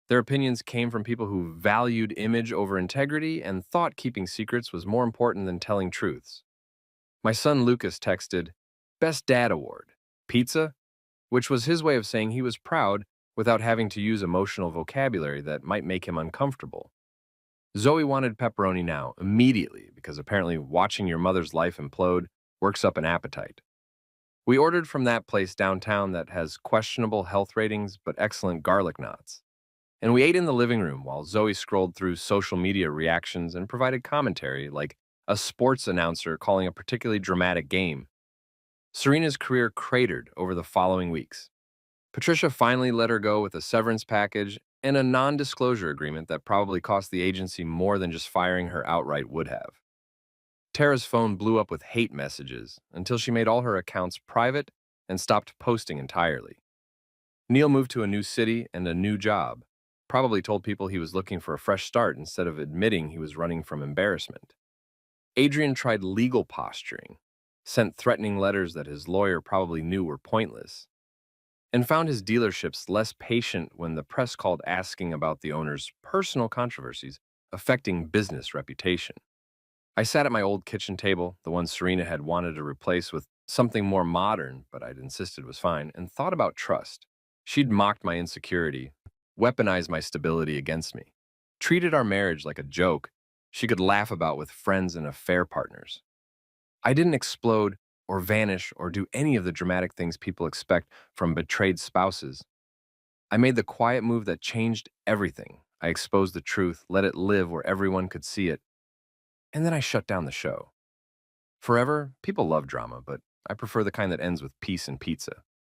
their opinions came from people who valued image over integrity and thought keeping secrets was more important than telling truths. My son Lucas texted, "Best Dad Award. Pizza?" which was his way of saying he was proud without having to use emotional vocabulary that might make him uncomfortable. Zoe wanted pepperoni now, immediately, because apparently watching your mother's life implode works up an appetite. We ordered from that place downtown that has questionable health ratings but excellent garlic knots. And we ate in the living room while Zoe scrolled through social media reactions and provided commentary, like a sports announcer calling a particularly dramatic game. Serena's career cratered over the following weeks. Patricia finally let her go with a severance package and a non disclosure agreement that probably cost the agency more than just firing her outright would have. Tara's phone blew up with hate messages until she made all her accounts private and stopped posting entirely. Neil moved to a new city and a new job, probably told people he was looking for a fresh start instead of admitting he was running from embarrassment. Adrian tried legal posturing, sent threatening letters that his lawyer probably knew were pointless, and found his dealerships less patient when the press called asking about the owner's personal controversies affecting business reputation. I sat at my old kitchen table, the one Serena had wanted to replace with something more modern, but I'd insisted was fine, and thought about trust. She'd mocked my insecurity, weaponized my stability against me, treated our marriage like a joke she could laugh about with friends and affair partners. I didn't explode or vanish or do any of the dramatic things people expect from betrayed spouses. I made the quiet move that changed everything. I exposed the truth, let it live where everyone could see it, and then I shut down the show. Forever, people love drama, but I prefer the kind that ends with peace and pizza.